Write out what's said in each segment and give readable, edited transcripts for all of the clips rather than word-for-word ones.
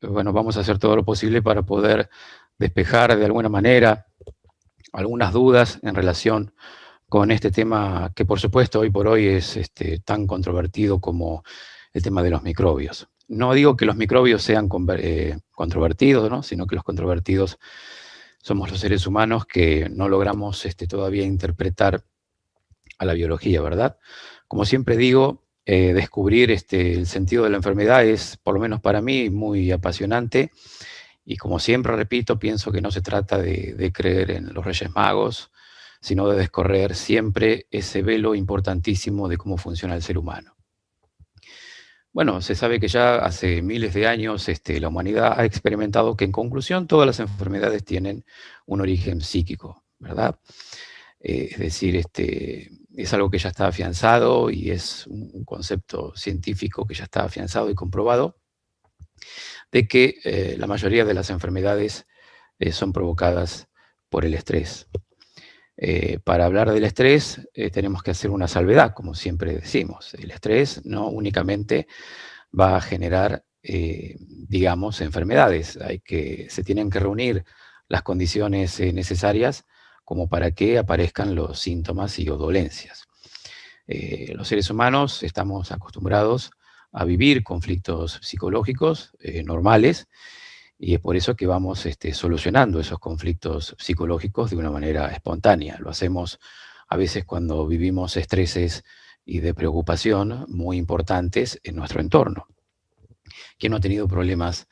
bueno, vamos a hacer todo lo posible para poder despejar de alguna manera algunas dudas en relación con este tema que, por supuesto, hoy por hoy es tan controvertido como el tema de los microbios. No digo que los microbios sean controvertidos, ¿no? Sino que los controvertidos somos los seres humanos que no logramos todavía interpretar a la biología, ¿verdad? Como siempre digo, descubrir el sentido de la enfermedad es, por lo menos para mí, muy apasionante. Y como siempre repito, pienso que no se trata de creer en los Reyes Magos, sino de descorrer siempre ese velo importantísimo de cómo funciona el ser humano. Bueno, se sabe que ya hace miles de años la humanidad ha experimentado que, en conclusión, todas las enfermedades tienen un origen psíquico, ¿verdad? Es decir, es algo que ya está afianzado y es un concepto científico que ya está afianzado y comprobado, de que la mayoría de las enfermedades son provocadas por el estrés. Para hablar del estrés tenemos que hacer una salvedad, como siempre decimos. El estrés no únicamente va a generar, digamos, enfermedades. Se tienen que reunir las condiciones necesarias como para que aparezcan los síntomas y o dolencias. Los seres humanos estamos acostumbrados a vivir conflictos psicológicos normales, y es por eso que vamos solucionando esos conflictos psicológicos de una manera espontánea. Lo hacemos a veces cuando vivimos estreses y de preocupación muy importantes en nuestro entorno. ¿Quién no ha tenido problemas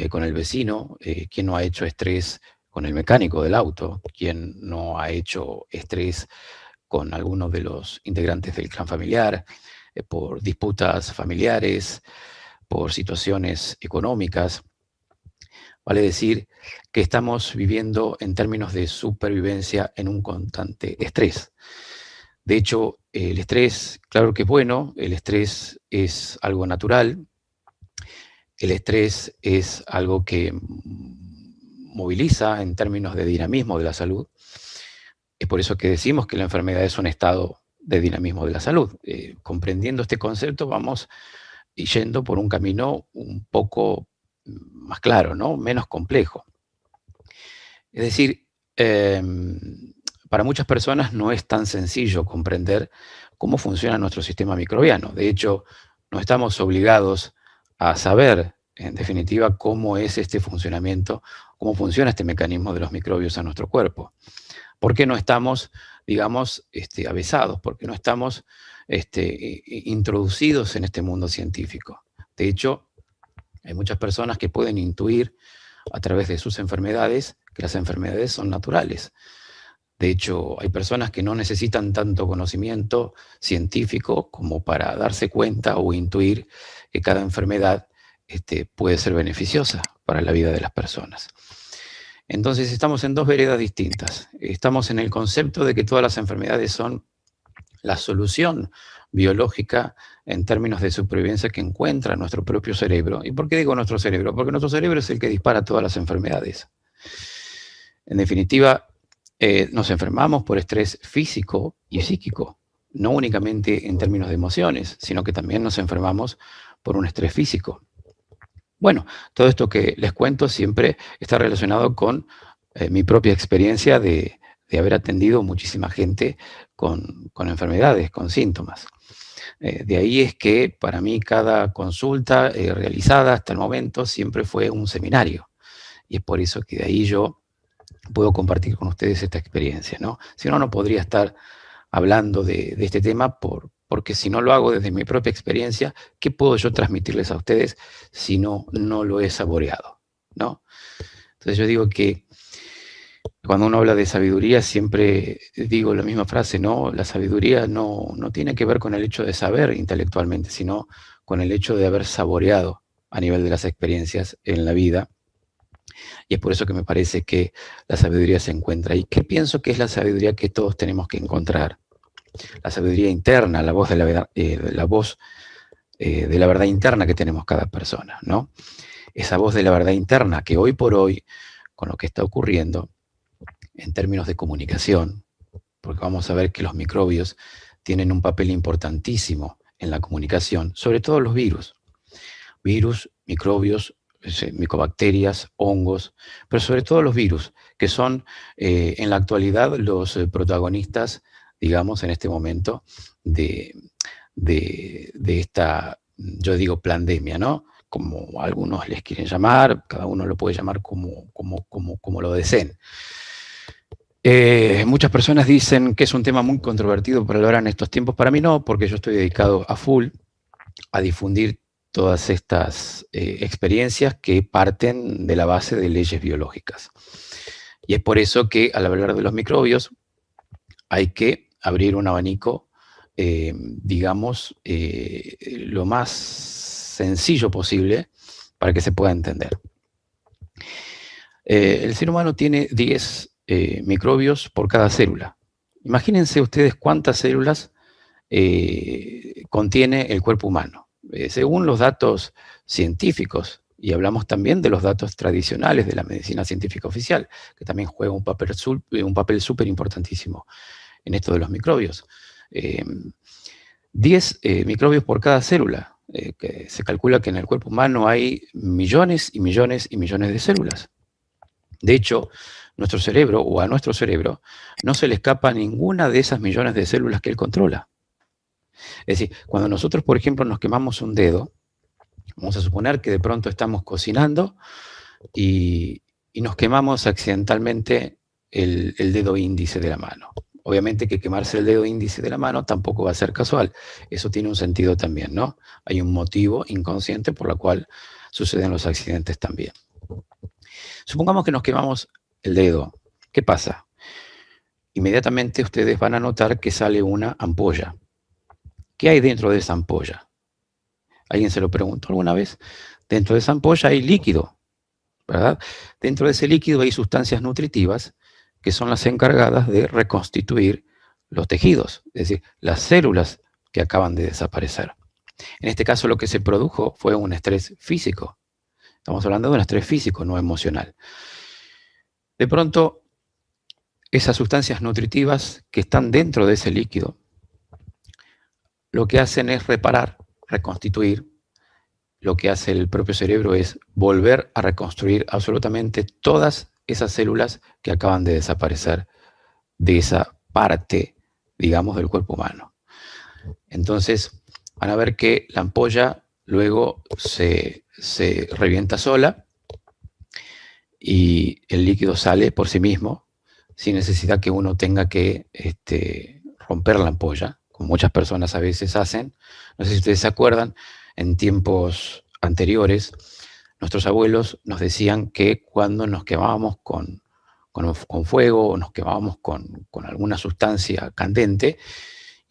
con el vecino? ¿Quién no ha hecho estrés con el mecánico del auto? ¿Quién no ha hecho estrés con algunos de los integrantes del clan familiar, por disputas familiares, por situaciones económicas? Vale decir que estamos viviendo en términos de supervivencia en un constante estrés. De hecho, el estrés, claro que es bueno, el estrés es algo natural, el estrés es algo que moviliza en términos de dinamismo de la salud. Es por eso que decimos que la enfermedad es un estado de dinamismo de la salud. Comprendiendo este concepto, vamos yendo por un camino un poco más claro, ¿no? Menos complejo. Es decir, para muchas personas no es tan sencillo comprender cómo funciona nuestro sistema microbiano. De hecho, no estamos obligados a saber, en definitiva, cómo es este funcionamiento, cómo funciona este mecanismo de los microbios en nuestro cuerpo. ¿Por qué no estamos, digamos, avesados? ¿Por qué no estamos introducidos en este mundo científico? De hecho, hay muchas personas que pueden intuir a través de sus enfermedades que las enfermedades son naturales. De hecho, hay personas que no necesitan tanto conocimiento científico como para darse cuenta o intuir que cada enfermedad puede ser beneficiosa para la vida de las personas. Entonces estamos en dos veredas distintas. Estamos en el concepto de que todas las enfermedades son la solución biológica en términos de supervivencia que encuentra nuestro propio cerebro. ¿Y por qué digo nuestro cerebro? Porque nuestro cerebro es el que dispara todas las enfermedades. En definitiva, nos enfermamos por estrés físico y psíquico, no únicamente en términos de emociones, sino que también nos enfermamos por un estrés físico. Bueno, todo esto que les cuento siempre está relacionado con mi propia experiencia de haber atendido muchísima gente con enfermedades, con síntomas. De ahí es que para mí cada consulta realizada hasta el momento siempre fue un seminario. Y es por eso que de ahí yo puedo compartir con ustedes esta experiencia, ¿no? Si no, no podría estar hablando de este tema porque si no lo hago desde mi propia experiencia, ¿qué puedo yo transmitirles a ustedes si no lo he saboreado, ¿no? Entonces yo digo que cuando uno habla de sabiduría siempre digo la misma frase, ¿no? La sabiduría no tiene que ver con el hecho de saber intelectualmente, sino con el hecho de haber saboreado a nivel de las experiencias en la vida. Y es por eso que me parece que la sabiduría se encuentra ahí. ¿Qué pienso que es la sabiduría que todos tenemos que encontrar? La sabiduría interna, la voz de la verdad, de la verdad interna que tenemos cada persona, ¿no? Esa voz de la verdad interna que hoy por hoy, con lo que está ocurriendo en términos de comunicación, porque vamos a ver que los microbios tienen un papel importantísimo en la comunicación, sobre todo los virus. Virus, microbios, micobacterias, hongos, pero sobre todo los virus, que son en la actualidad los protagonistas, digamos, en este momento de, de esta, yo digo, pandemia, ¿no? Como algunos les quieren llamar, cada uno lo puede llamar como lo deseen. Muchas personas dicen que es un tema muy controvertido para hablar en estos tiempos. Para mí no, porque yo estoy dedicado a full a difundir todas estas experiencias que parten de la base de leyes biológicas. Y es por eso que al hablar de los microbios hay que abrir un abanico, digamos, lo más sencillo posible para que se pueda entender. El ser humano tiene 10 microbios por cada célula. Imagínense ustedes cuántas células contiene el cuerpo humano. Según los datos científicos, y hablamos también de los datos tradicionales de la medicina científica oficial, que también juega un papel súper importantísimo en esto de los microbios. 10 microbios por cada célula. Que se calcula que en el cuerpo humano hay millones y millones y millones de células. De hecho, nuestro cerebro, o a nuestro cerebro, no se le escapa ninguna de esas millones de células que él controla. Es decir, cuando nosotros, por ejemplo, nos quemamos un dedo, vamos a suponer que de pronto estamos cocinando y nos quemamos accidentalmente el dedo índice de la mano. Obviamente que quemarse el dedo índice de la mano tampoco va a ser casual. Eso tiene un sentido también, ¿no? Hay un motivo inconsciente por el cual suceden los accidentes también. Supongamos que nos quemamos el dedo. ¿Qué pasa? Inmediatamente ustedes van a notar que sale una ampolla. ¿Qué hay dentro de esa ampolla? ¿Alguien se lo preguntó alguna vez? Dentro de esa ampolla hay líquido, ¿verdad? Dentro de ese líquido hay sustancias nutritivas que son las encargadas de reconstituir los tejidos, es decir, las células que acaban de desaparecer. En este caso lo que se produjo fue un estrés físico. Estamos hablando de un estrés físico, no emocional. De pronto, esas sustancias nutritivas que están dentro de ese líquido, lo que hacen es reparar, reconstituir. Lo que hace el propio cerebro es volver a reconstruir absolutamente todas esas células que acaban de desaparecer de esa parte, digamos, del cuerpo humano. Entonces, van a ver que la ampolla luego se revienta sola y el líquido sale por sí mismo, sin necesidad que uno tenga que romper la ampolla, como muchas personas a veces hacen. No sé si ustedes se acuerdan, en tiempos anteriores, nuestros abuelos nos decían que cuando nos quemábamos con fuego o nos quemábamos con alguna sustancia candente,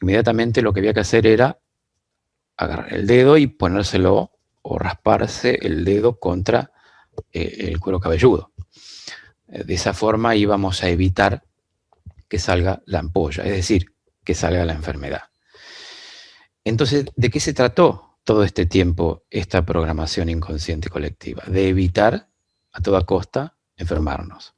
inmediatamente lo que había que hacer era agarrar el dedo y ponérselo o rasparse el dedo contra el cuero cabelludo. De esa forma íbamos a evitar que salga la ampolla, es decir, que salga la enfermedad. Entonces, ¿de qué se trató todo este tiempo esta programación inconsciente colectiva? De evitar a toda costa enfermarnos.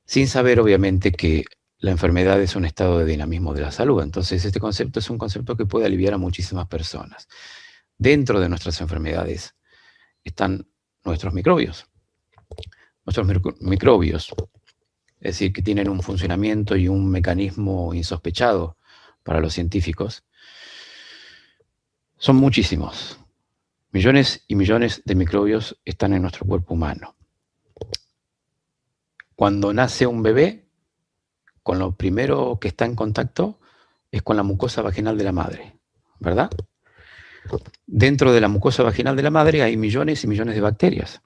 Sin saber, obviamente, que la enfermedad es un estado de dinamismo de la salud. Entonces, este concepto es un concepto que puede aliviar a muchísimas personas. Dentro de nuestras enfermedades están nuestros microbios. Nuestros microbios, es decir, que tienen un funcionamiento y un mecanismo insospechado para los científicos, son muchísimos. Millones y millones de microbios están en nuestro cuerpo humano. Cuando nace un bebé, con lo primero que está en contacto es con la mucosa vaginal de la madre, ¿verdad? Dentro de la mucosa vaginal de la madre hay millones y millones de bacterias.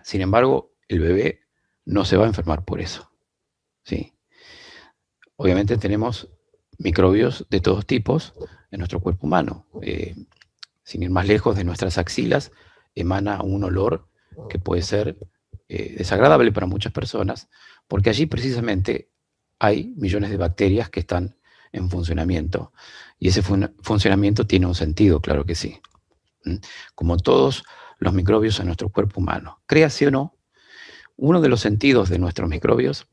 Sin embargo, el bebé no se va a enfermar por eso, ¿sí? Obviamente tenemos microbios de todos tipos en nuestro cuerpo humano. Sin ir más lejos, de nuestras axilas emana un olor que puede ser desagradable para muchas personas, porque allí precisamente hay millones de bacterias que están en funcionamiento. Y ese funcionamiento tiene un sentido, claro que sí. Como todos los microbios en nuestro cuerpo humano. Créase o no, uno de los sentidos de nuestros microbios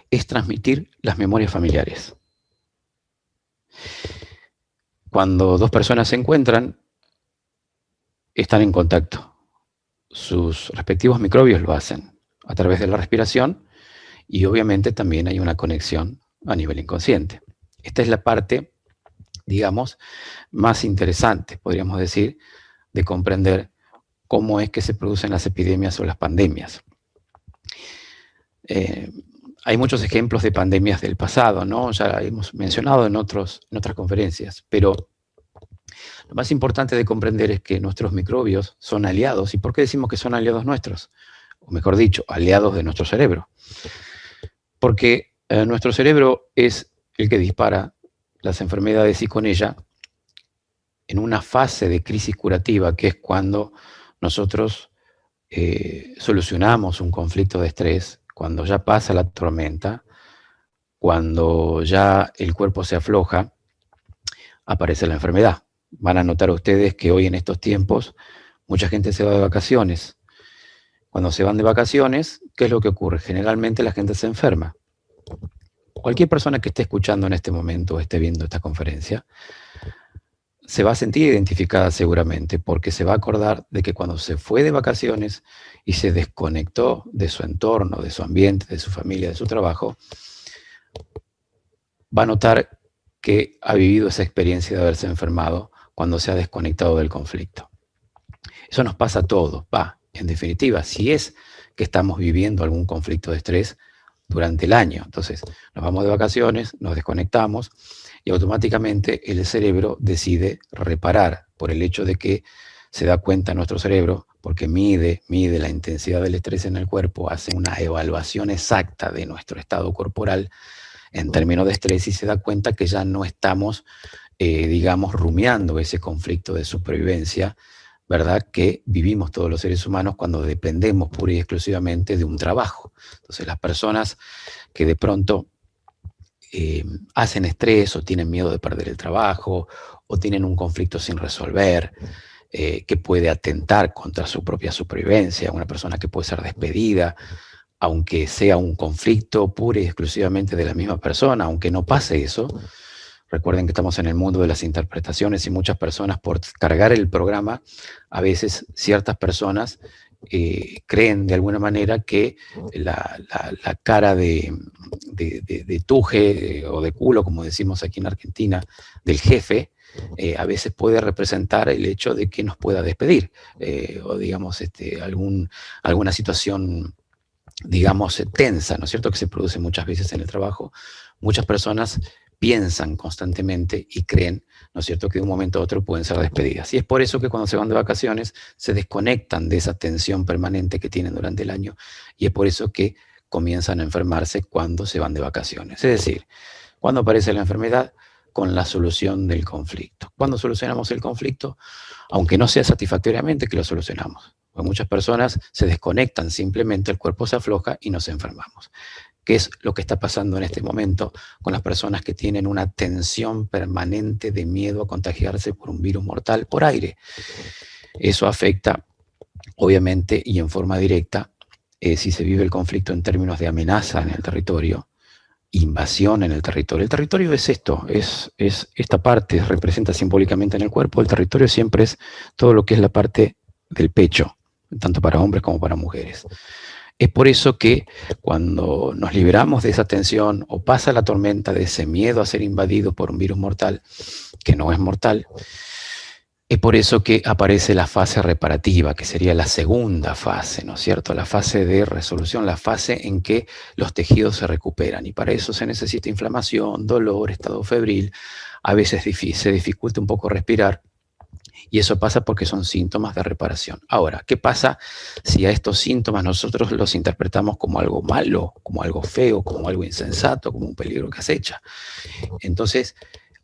es transmitir las memorias familiares. Cuando dos personas se encuentran, están en contacto. Sus respectivos microbios lo hacen a través de la respiración y obviamente también hay una conexión a nivel inconsciente. Esta es la parte, digamos, más interesante, podríamos decir, de comprender cómo es que se producen las epidemias o las pandemias. Hay muchos ejemplos de pandemias del pasado, ¿no? Ya hemos mencionado en otras conferencias, pero lo más importante de comprender es que nuestros microbios son aliados. ¿Y por qué decimos que son aliados nuestros? O mejor dicho, aliados de nuestro cerebro. Porque nuestro cerebro es el que dispara las enfermedades y con ella, en una fase de crisis curativa, que es cuando nosotros solucionamos un conflicto de estrés, cuando ya pasa la tormenta, cuando ya el cuerpo se afloja, aparece la enfermedad. Van a notar ustedes que hoy en estos tiempos mucha gente se va de vacaciones. Cuando se van de vacaciones, ¿qué es lo que ocurre? Generalmente la gente se enferma. Cualquier persona que esté escuchando en este momento o esté viendo esta conferencia se va a sentir identificada seguramente, porque se va a acordar de que cuando se fue de vacaciones y se desconectó de su entorno, de su ambiente, de su familia, de su trabajo, va a notar que ha vivido esa experiencia de haberse enfermado cuando se ha desconectado del conflicto. Eso nos pasa a todos. En definitiva, si es que estamos viviendo algún conflicto de estrés durante el año. Entonces, nos vamos de vacaciones, nos desconectamos y automáticamente el cerebro decide reparar por el hecho de que se da cuenta nuestro cerebro, porque mide la intensidad del estrés en el cuerpo, hace una evaluación exacta de nuestro estado corporal en términos de estrés y se da cuenta que ya no estamos, digamos, rumiando ese conflicto de supervivencia, ¿verdad?, que vivimos todos los seres humanos cuando dependemos pura y exclusivamente de un trabajo. Entonces, las personas que de pronto hacen estrés o tienen miedo de perder el trabajo o tienen un conflicto sin resolver, que puede atentar contra su propia supervivencia, una persona que puede ser despedida, aunque sea un conflicto pura y exclusivamente de la misma persona, aunque no pase eso. Recuerden que estamos en el mundo de las interpretaciones y muchas personas, por cargar el programa, a veces ciertas personas creen de alguna manera que la cara de tuje o de culo, como decimos aquí en Argentina, del jefe, a veces puede representar el hecho de que nos pueda despedir, o digamos alguna situación, digamos, tensa, ¿no es cierto?, que se produce muchas veces en el trabajo. Muchas personas piensan constantemente y creen, ¿no es cierto?, que de un momento a otro pueden ser despedidas. Y es por eso que cuando se van de vacaciones se desconectan de esa tensión permanente que tienen durante el año y es por eso que comienzan a enfermarse cuando se van de vacaciones. Es decir, cuando aparece la enfermedad, con la solución del conflicto. Cuando solucionamos el conflicto, aunque no sea satisfactoriamente, que lo solucionamos. Porque muchas personas se desconectan simplemente, el cuerpo se afloja y nos enfermamos. ¿Qué es lo que está pasando en este momento con las personas que tienen una tensión permanente de miedo a contagiarse por un virus mortal por aire? Eso afecta, obviamente, y en forma directa, si se vive el conflicto en términos de amenaza en el territorio, invasión en el territorio. El territorio es esto, es esta parte, representa simbólicamente en el cuerpo. El territorio siempre es todo lo que es la parte del pecho, tanto para hombres como para mujeres. Es por eso que cuando nos liberamos de esa tensión o pasa la tormenta de ese miedo a ser invadido por un virus mortal, que no es mortal, es por eso que aparece la fase reparativa, que sería la segunda fase, ¿no es cierto? La fase de resolución, la fase en que los tejidos se recuperan. Y para eso se necesita inflamación, dolor, estado febril. A veces se dificulta un poco respirar. Y eso pasa porque son síntomas de reparación. Ahora, ¿qué pasa si a estos síntomas nosotros los interpretamos como algo malo, como algo feo, como algo insensato, como un peligro que acecha? Entonces,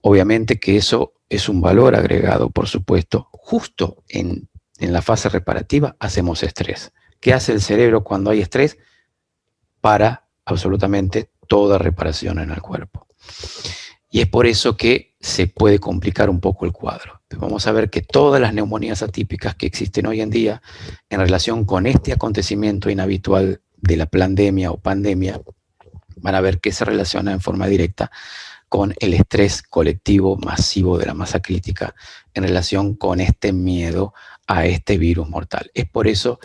obviamente que eso es un valor agregado, por supuesto. Justo en la fase reparativa hacemos estrés. ¿Qué hace el cerebro cuando hay estrés? Para absolutamente toda reparación en el cuerpo. Y es por eso que se puede complicar un poco el cuadro. Vamos a ver que todas las neumonías atípicas que existen hoy en día en relación con este acontecimiento inhabitual de la pandemia o pandemia, van a ver que se relaciona en forma directa con el estrés colectivo masivo de la masa crítica en relación con este miedo a este virus mortal. Es por eso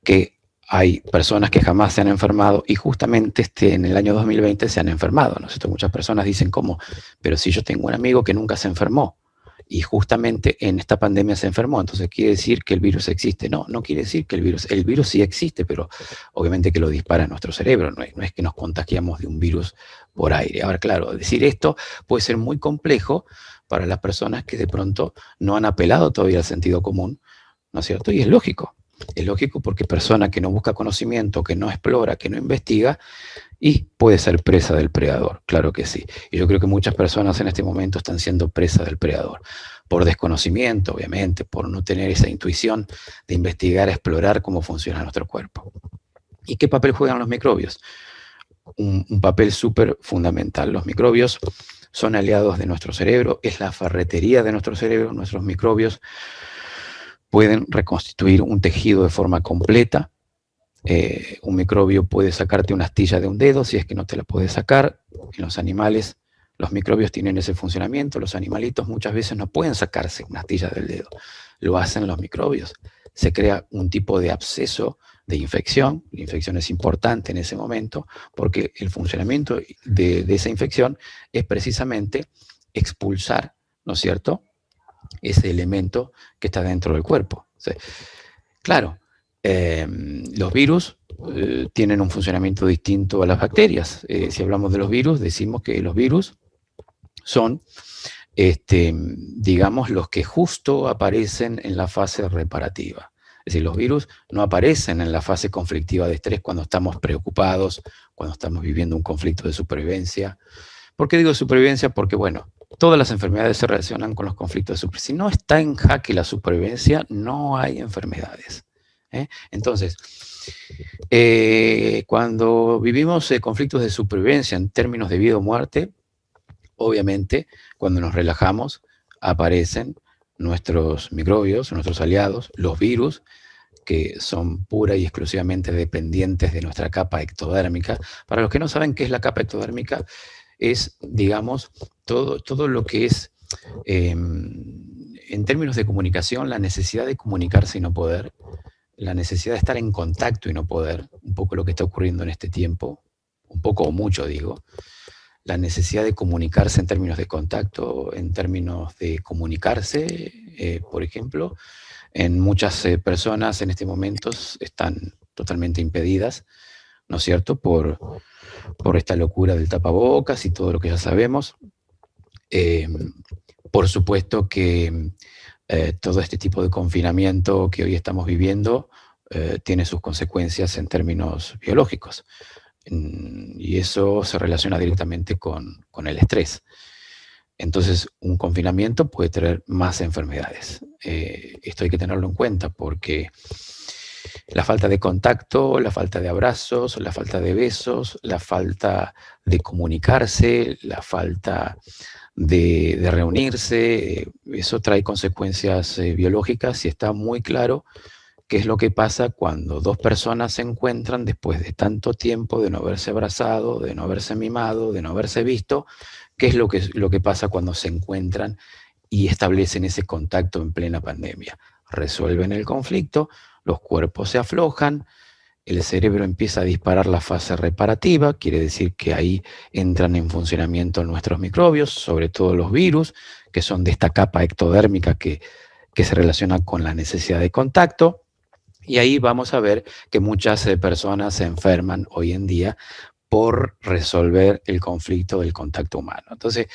que hay personas que jamás se han enfermado y justamente en el año 2020 se han enfermado, ¿no es cierto? Muchas personas dicen, ¿cómo? Pero si yo tengo un amigo que nunca se enfermó y justamente en esta pandemia se enfermó, entonces quiere decir que el virus existe. No, no quiere decir que el virus sí existe, pero obviamente que lo dispara nuestro cerebro, no es que nos contagiamos de un virus por aire. Ahora, claro, decir esto puede ser muy complejo para las personas que de pronto no han apelado todavía al sentido común, ¿no es cierto? Y es lógico. Es lógico porque persona que no busca conocimiento, que no explora, que no investiga, y puede ser presa del predador, claro que sí. Y yo creo que muchas personas en este momento están siendo presas del predador, por desconocimiento, obviamente, por no tener esa intuición de investigar, explorar cómo funciona nuestro cuerpo. ¿Y qué papel juegan los microbios? Un papel súper fundamental. Los microbios son aliados de nuestro cerebro, es la ferretería de nuestro cerebro, nuestros microbios pueden reconstituir un tejido de forma completa. Un microbio puede sacarte una astilla de un dedo si es que no te la puede sacar. En los animales, los microbios tienen ese funcionamiento. Los animalitos muchas veces no pueden sacarse una astilla del dedo. Lo hacen los microbios. Se crea un tipo de absceso de infección. La infección es importante en ese momento porque el funcionamiento de esa infección es precisamente expulsar, ¿no es cierto?, ese elemento que está dentro del cuerpo. O sea, claro, los virus tienen un funcionamiento distinto a las bacterias. Si hablamos de los virus, decimos que los virus son, digamos, los que justo aparecen en la fase reparativa. Es decir, los virus no aparecen en la fase conflictiva de estrés cuando estamos preocupados, cuando estamos viviendo un conflicto de supervivencia. ¿Por qué digo supervivencia? Porque, bueno, todas las enfermedades se relacionan con los conflictos de supervivencia. Si no está en jaque la supervivencia, no hay enfermedades. Entonces, cuando vivimos conflictos de supervivencia en términos de vida o muerte, obviamente, cuando nos relajamos, aparecen nuestros microbios, nuestros aliados, los virus, que son pura y exclusivamente dependientes de nuestra capa ectodérmica. Para los que no saben qué es la capa ectodérmica, es, digamos, todo lo que es, en términos de comunicación, la necesidad de comunicarse y no poder, la necesidad de estar en contacto y no poder, un poco lo que está ocurriendo en este tiempo, un poco o mucho digo, la necesidad de comunicarse en términos de contacto, en términos de comunicarse, por ejemplo, en muchas personas en este momento están totalmente impedidas, ¿no es cierto?, por esta locura del tapabocas y todo lo que ya sabemos. Por supuesto que todo este tipo de confinamiento que hoy estamos viviendo tiene sus consecuencias en términos biológicos. Y eso se relaciona directamente con el estrés. Entonces, un confinamiento puede traer más enfermedades. Esto hay que tenerlo en cuenta porque la falta de contacto, la falta de abrazos, la falta de besos, la falta de comunicarse, la falta de reunirse, eso trae consecuencias biológicas y está muy claro qué es lo que pasa cuando dos personas se encuentran después de tanto tiempo de no haberse abrazado, de no haberse mimado, de no haberse visto, qué es lo que pasa cuando se encuentran y establecen ese contacto en plena pandemia. Resuelven el conflicto, los cuerpos se aflojan, el cerebro empieza a disparar la fase reparativa, quiere decir que ahí entran en funcionamiento nuestros microbios, sobre todo los virus, que son de esta capa ectodérmica que se relaciona con la necesidad de contacto. Y ahí vamos a ver que muchas personas se enferman hoy en día por resolver el conflicto del contacto humano. Entonces,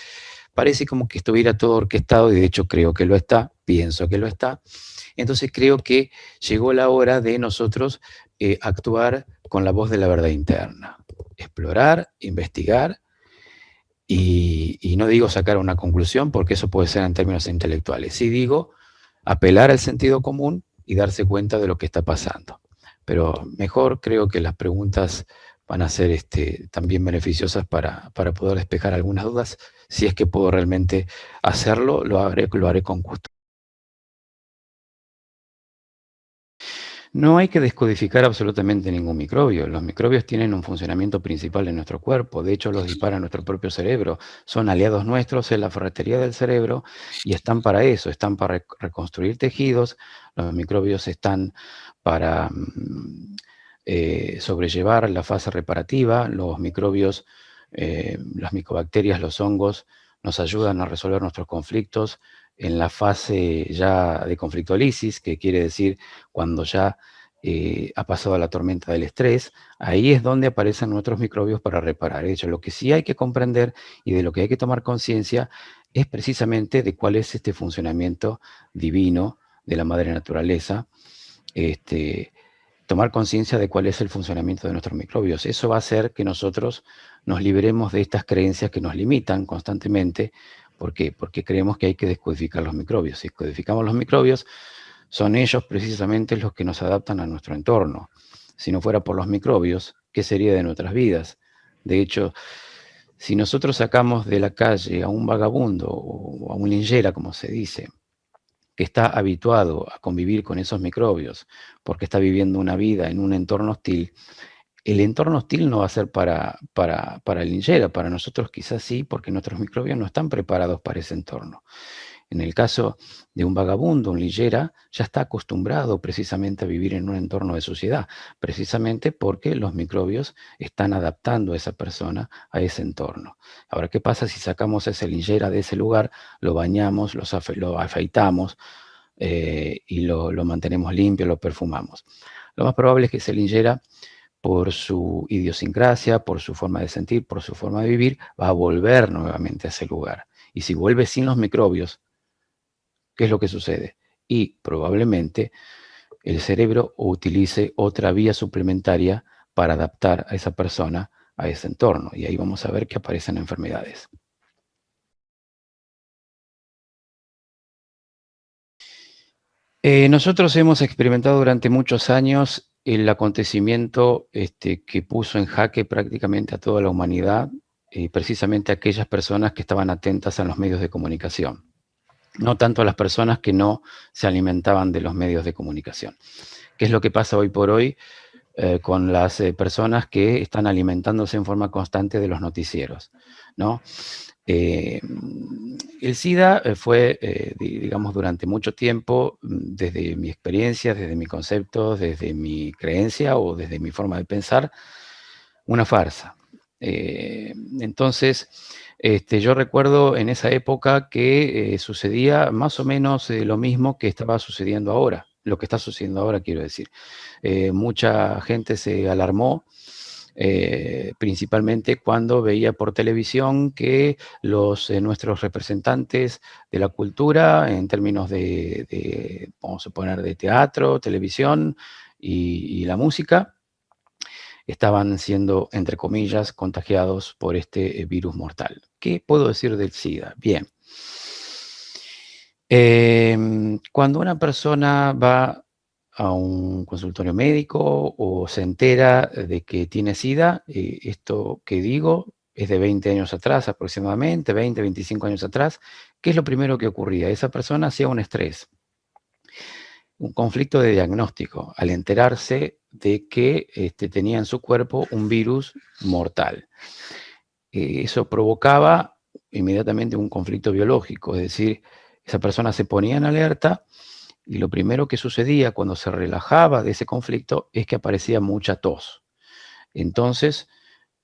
parece como que estuviera todo orquestado, y de hecho creo que lo está, pienso que lo está. Entonces creo que llegó la hora de nosotros actuar con la voz de la verdad interna. Explorar, investigar, y no digo sacar una conclusión, porque eso puede ser en términos intelectuales. Sí digo apelar al sentido común y darse cuenta de lo que está pasando. Pero mejor creo que las preguntas van a ser también beneficiosas para poder despejar algunas dudas. Si es que puedo realmente hacerlo, lo haré con gusto. No hay que descodificar absolutamente ningún microbio. Los microbios tienen un funcionamiento principal en nuestro cuerpo. De hecho, los dispara nuestro propio cerebro. Son aliados nuestros en la ferretería del cerebro y están para eso, están para reconstruir tejidos. Los microbios están para sobrellevar la fase reparativa. Los microbios, las micobacterias, los hongos, nos ayudan a resolver nuestros conflictos en la fase ya de conflictolisis, que quiere decir cuando ya ha pasado la tormenta del estrés. Ahí es donde aparecen nuestros microbios para reparar. De hecho, lo que sí hay que comprender y de lo que hay que tomar conciencia es precisamente de cuál es este funcionamiento divino de la madre naturaleza. Tomar conciencia de cuál es el funcionamiento de nuestros microbios. Eso va a hacer que nosotros nos liberemos de estas creencias que nos limitan constantemente. ¿Por qué? Porque creemos que hay que descodificar los microbios. Si codificamos los microbios, son ellos precisamente los que nos adaptan a nuestro entorno. Si no fuera por los microbios, ¿qué sería de nuestras vidas? De hecho, si nosotros sacamos de la calle a un vagabundo o a un linchera, como se dice, que está habituado a convivir con esos microbios porque está viviendo una vida en un entorno hostil, el entorno hostil no va a ser para el linchera, para nosotros quizás sí, porque nuestros microbios no están preparados para ese entorno. En el caso de un vagabundo, un linchera, ya está acostumbrado precisamente a vivir en un entorno de suciedad, precisamente porque los microbios están adaptando a esa persona a ese entorno. Ahora, ¿qué pasa si sacamos a ese linchera de ese lugar, lo bañamos, lo afeitamos y lo mantenemos limpio, lo perfumamos? Lo más probable es que ese linchera, por su idiosincrasia, por su forma de sentir, por su forma de vivir, va a volver nuevamente a ese lugar. Y si vuelve sin los microbios, ¿qué es lo que sucede? Y probablemente el cerebro utilice otra vía suplementaria para adaptar a esa persona a ese entorno. Y ahí vamos a ver que aparecen enfermedades. Nosotros hemos experimentado durante muchos años el acontecimiento que puso en jaque prácticamente a toda la humanidad, precisamente a aquellas personas que estaban atentas a los medios de comunicación, no tanto a las personas que no se alimentaban de los medios de comunicación. ¿Qué es lo que pasa hoy por hoy con las personas que están alimentándose en forma constante de los noticieros, ¿no? El SIDA fue, digamos, durante mucho tiempo, desde mi experiencia, desde mi concepto, desde mi creencia o desde mi forma de pensar, una farsa. Entonces, yo recuerdo en esa época que sucedía más o menos lo mismo que estaba sucediendo ahora, lo que está sucediendo ahora, quiero decir. Mucha gente se alarmó, principalmente cuando veía por televisión que nuestros representantes de la cultura, en términos vamos a poner, de teatro, televisión y la música, estaban siendo, entre comillas, contagiados por este virus mortal. ¿Qué puedo decir del SIDA? Bien. Cuando una persona va a un consultorio médico o se entera de que tiene SIDA, esto que digo es de 20 años atrás aproximadamente, 20, 25 años atrás, ¿qué es lo primero que ocurría? Esa persona hacía un estrés, un conflicto de diagnóstico, al enterarse de que tenía en su cuerpo un virus mortal. Eso provocaba inmediatamente un conflicto biológico, es decir, esa persona se ponía en alerta y lo primero que sucedía cuando se relajaba de ese conflicto es que aparecía mucha tos. Entonces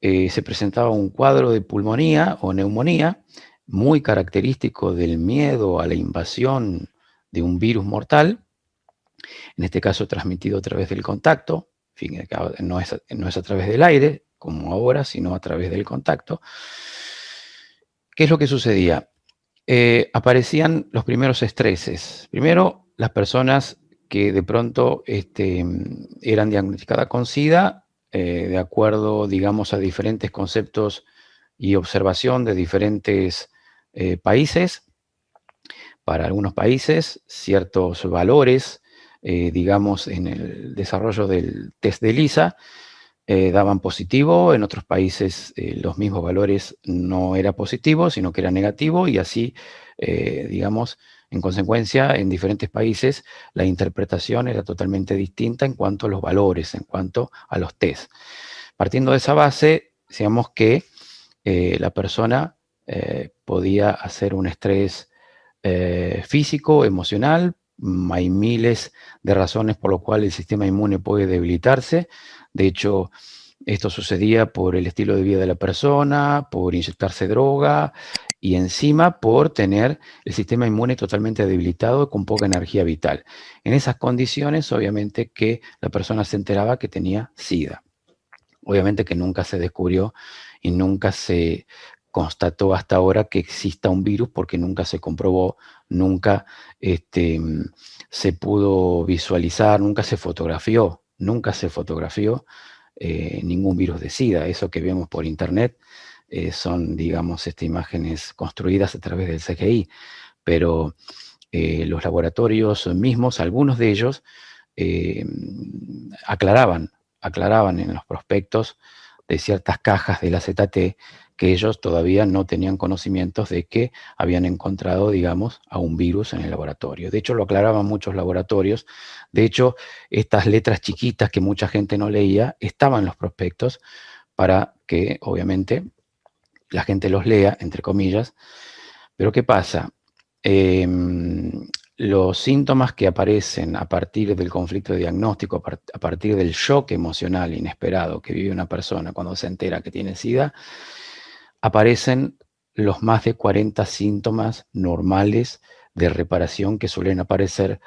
se presentaba un cuadro de pulmonía o neumonía muy característico del miedo a la invasión de un virus mortal, en este caso transmitido a través del contacto. En fin, no es a través del aire, como ahora, sino a través del contacto. ¿Qué es lo que sucedía? Aparecían los primeros estreses. Primero, las personas que de pronto eran diagnosticadas con SIDA, de acuerdo, digamos, a diferentes conceptos y observación de diferentes países. Para algunos países, ciertos valores, digamos, en el desarrollo del test de ELISA, daban positivo, en otros países los mismos valores no era positivo, sino que era negativo, y así, digamos, En consecuencia, en diferentes países la interpretación era totalmente distinta en cuanto a los valores, en cuanto a los test. Partiendo de esa base, decíamos que la persona podía hacer un estrés físico, emocional. Hay miles de razones por las cuales el sistema inmune puede debilitarse. De hecho, esto sucedía por el estilo de vida de la persona, por inyectarse droga y encima por tener el sistema inmune totalmente debilitado con poca energía vital. En esas condiciones, obviamente que la persona se enteraba que tenía SIDA. Obviamente que nunca se descubrió y nunca se constató hasta ahora que exista un virus porque nunca se comprobó, nunca se pudo visualizar, nunca se fotografió ningún virus de SIDA. Eso que vemos por internet son, digamos, imágenes construidas a través del CGI, pero los laboratorios mismos, algunos de ellos, eh, aclaraban en los prospectos de ciertas cajas del AZT que ellos todavía no tenían conocimientos de que habían encontrado, digamos, a un virus en el laboratorio. De hecho, lo aclaraban muchos laboratorios. De hecho, estas letras chiquitas que mucha gente no leía estaban en los prospectos para que, obviamente, la gente los lea, entre comillas. Pero ¿qué pasa? Los síntomas que aparecen a partir del conflicto de diagnóstico, a partir del shock emocional inesperado que vive una persona cuando se entera que tiene SIDA, aparecen los más de 40 síntomas normales de reparación que suelen aparecer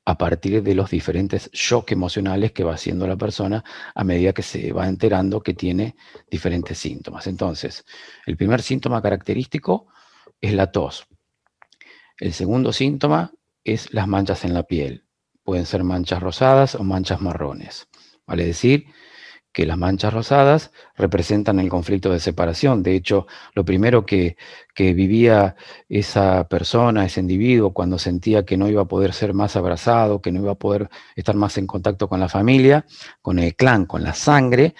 a partir de los diferentes shocks emocionales que va haciendo la persona a medida que se va enterando que tiene diferentes síntomas. Entonces, el primer síntoma característico es la tos. El segundo síntoma es las manchas en la piel. Pueden ser manchas rosadas o manchas marrones. Vale decir que las manchas rosadas representan el conflicto de separación. De hecho, lo primero que vivía esa persona, ese individuo, cuando sentía que no iba a poder ser más abrazado, que no iba a poder estar más en contacto con la familia, con el clan, con la sangre,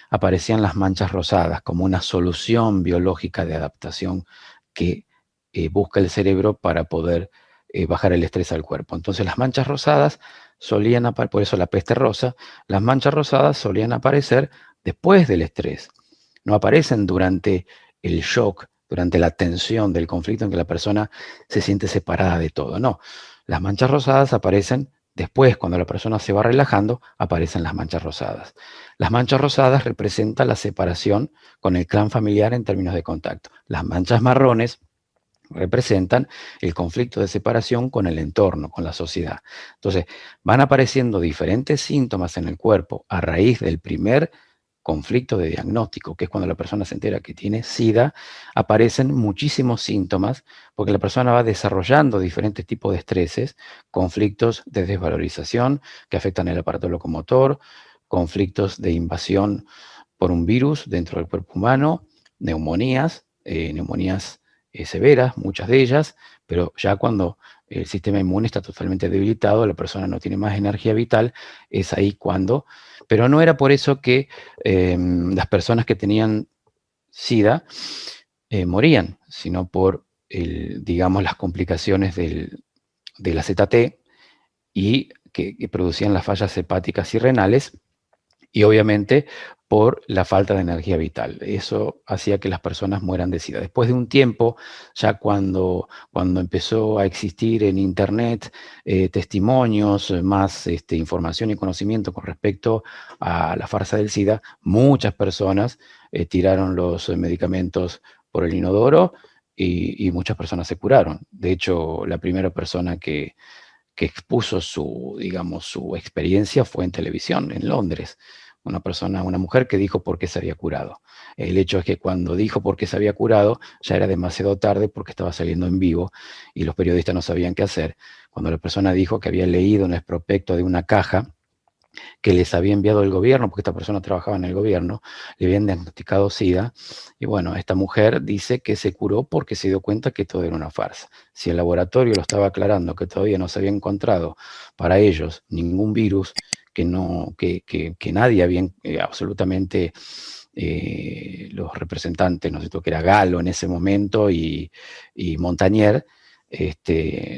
aparecían las manchas rosadas como una solución biológica de adaptación que busca el cerebro para poder bajar el estrés al cuerpo. Entonces las manchas rosadas solían aparecer, por eso la peste rosa, las manchas rosadas solían aparecer después del estrés. No aparecen durante el shock, durante la tensión del conflicto en que la persona se siente separada de todo. No, las manchas rosadas aparecen después, cuando la persona se va relajando, aparecen las manchas rosadas. Las manchas rosadas representan la separación con el clan familiar en términos de contacto. Las manchas marrones representan el conflicto de separación con el entorno, con la sociedad. Entonces, van apareciendo diferentes síntomas en el cuerpo a raíz del primer conflicto de diagnóstico, que es cuando la persona se entera que tiene SIDA. Aparecen muchísimos síntomas porque la persona va desarrollando diferentes tipos de estreses, conflictos de desvalorización que afectan el aparato locomotor, conflictos de invasión por un virus dentro del cuerpo humano, neumonías severas, muchas de ellas, pero ya cuando el sistema inmune está totalmente debilitado, la persona no tiene más energía vital, es ahí cuando... Pero no era por eso que las personas que tenían SIDA morían, sino por, digamos, las complicaciones del AZT y que producían las fallas hepáticas y renales, y obviamente por la falta de energía vital. Eso hacía que las personas mueran de SIDA. Después de un tiempo, ya cuando empezó a existir en Internet testimonios, más información y conocimiento con respecto a la farsa del SIDA, muchas personas tiraron los medicamentos por el inodoro y muchas personas se curaron. De hecho, la primera persona que expuso digamos, su experiencia fue en televisión, en Londres. Una mujer que dijo por qué se había curado. El hecho es que cuando dijo por qué se había curado, ya era demasiado tarde porque estaba saliendo en vivo y los periodistas no sabían qué hacer. Cuando la persona dijo que había leído en el prospecto de una caja que les había enviado el gobierno, porque esta persona trabajaba en el gobierno, le habían diagnosticado SIDA, y bueno, esta mujer dice que se curó porque se dio cuenta que todo era una farsa. Si el laboratorio lo estaba aclarando que todavía no se había encontrado para ellos ningún virus, que nadie había absolutamente... los representantes, no sé, que era Galo en ese momento y Montagnier,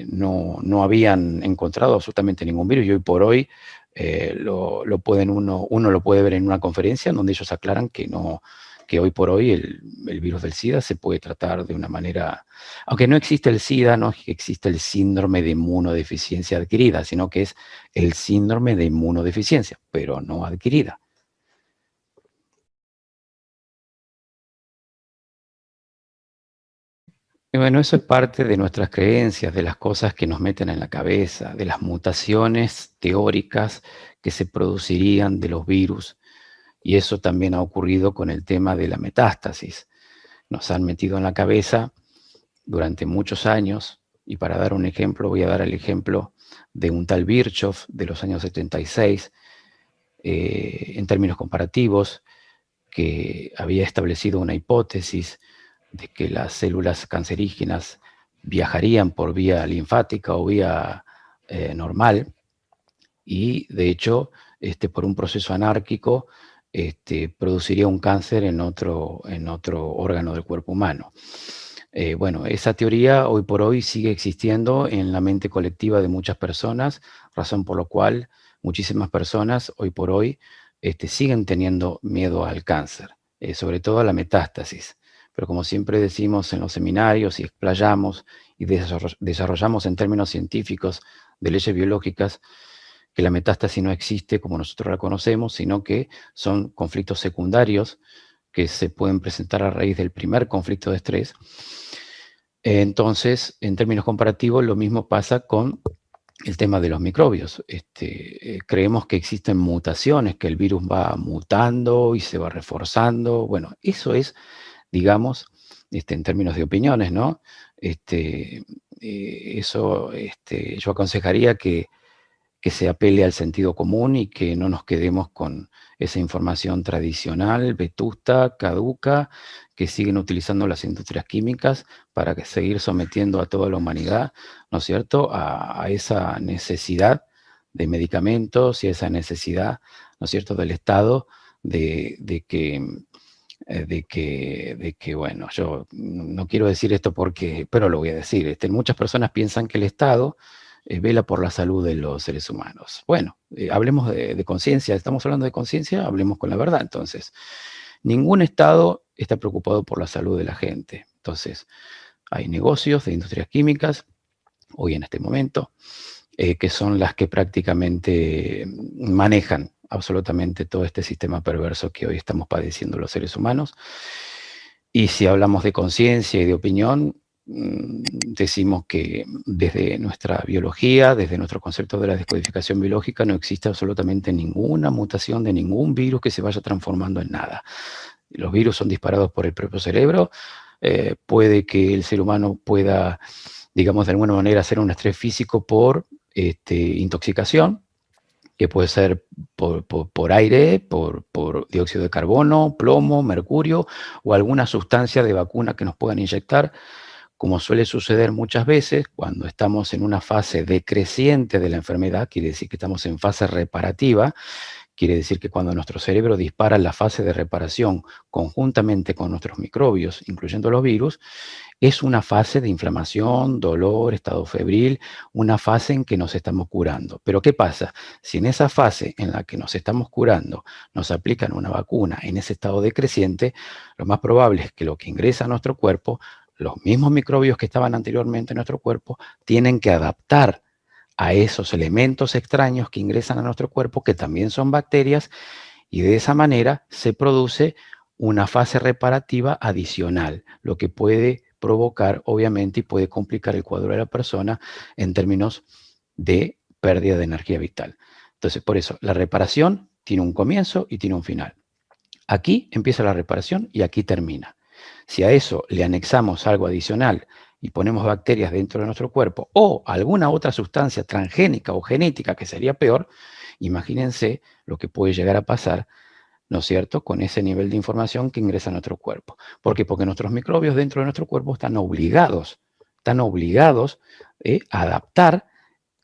no habían encontrado absolutamente ningún virus, y hoy por hoy uno lo puede ver en una conferencia en donde ellos aclaran que hoy por hoy el virus del SIDA se puede tratar de una manera, aunque no existe el SIDA, no es que existe el síndrome de inmunodeficiencia adquirida, sino que es el síndrome de inmunodeficiencia, pero no adquirida. Y bueno, eso es parte de nuestras creencias, de las cosas que nos meten en la cabeza, de las mutaciones teóricas que se producirían de los virus. Y eso también ha ocurrido con el tema de la metástasis. Nos han metido en la cabeza durante muchos años, y para dar un ejemplo, voy a dar el ejemplo de un tal Virchow de los años 76, en términos comparativos, que había establecido una hipótesis de que las células cancerígenas viajarían por vía linfática o vía normal, y de hecho, por un proceso anárquico, produciría un cáncer en otro órgano del cuerpo humano. Bueno, esa teoría hoy por hoy sigue existiendo en la mente colectiva de muchas personas, razón por la cual muchísimas personas hoy por hoy siguen teniendo miedo al cáncer, sobre todo a la metástasis. Pero como siempre decimos en los seminarios y explayamos y desarrollamos en términos científicos de leyes biológicas, que la metástasis no existe como nosotros la conocemos, sino que son conflictos secundarios que se pueden presentar a raíz del primer conflicto de estrés. Entonces, en términos comparativos, lo mismo pasa con el tema de los microbios. Creemos que existen mutaciones, que el virus va mutando y se va reforzando. Bueno, eso es, digamos, en términos de opiniones, ¿no? Yo aconsejaría que se apele al sentido común y que no nos quedemos con esa información tradicional, vetusta, caduca, que siguen utilizando las industrias químicas para seguir sometiendo a toda la humanidad, ¿no es cierto?, a esa necesidad de medicamentos y a esa necesidad, ¿no es cierto?, del Estado bueno, yo no quiero decir esto pero lo voy a decir. Muchas personas piensan que el Estado vela por la salud de los seres humanos. Bueno, hablemos de conciencia, estamos hablando de conciencia, hablemos con la verdad. Entonces, ningún Estado está preocupado por la salud de la gente. Entonces, hay negocios de industrias químicas, hoy en este momento, que son las que prácticamente manejan absolutamente todo este sistema perverso que hoy estamos padeciendo los seres humanos. Y si hablamos de conciencia y de opinión, decimos que desde nuestra biología, desde nuestro concepto de la descodificación biológica, no existe absolutamente ninguna mutación de ningún virus que se vaya transformando en nada. Los virus son disparados por el propio cerebro. Puede que el ser humano pueda, digamos, de alguna manera hacer un estrés físico por intoxicación, que puede ser por aire, por dióxido de carbono, plomo, mercurio o alguna sustancia de vacuna que nos puedan inyectar, como suele suceder muchas veces cuando estamos en una fase decreciente de la enfermedad. Quiere decir que estamos en fase reparativa. Quiere decir que cuando nuestro cerebro dispara la fase de reparación conjuntamente con nuestros microbios, incluyendo los virus, es una fase de inflamación, dolor, estado febril, una fase en que nos estamos curando. Pero ¿qué pasa? Si en esa fase en la que nos estamos curando nos aplican una vacuna en ese estado decreciente, lo más probable es que lo que ingresa a nuestro cuerpo, los mismos microbios que estaban anteriormente en nuestro cuerpo, tienen que adaptar a esos elementos extraños que ingresan a nuestro cuerpo, que también son bacterias, y de esa manera se produce una fase reparativa adicional, lo que puede provocar, obviamente, y puede complicar el cuadro de la persona en términos de pérdida de energía vital. Entonces, por eso, la reparación tiene un comienzo y tiene un final. Aquí empieza la reparación y aquí termina. Si a eso le anexamos algo adicional y ponemos bacterias dentro de nuestro cuerpo o alguna otra sustancia transgénica o genética, que sería peor, imagínense lo que puede llegar a pasar, ¿no es cierto?, con ese nivel de información que ingresa a nuestro cuerpo. ¿Por qué? Porque nuestros microbios dentro de nuestro cuerpo están obligados a adaptar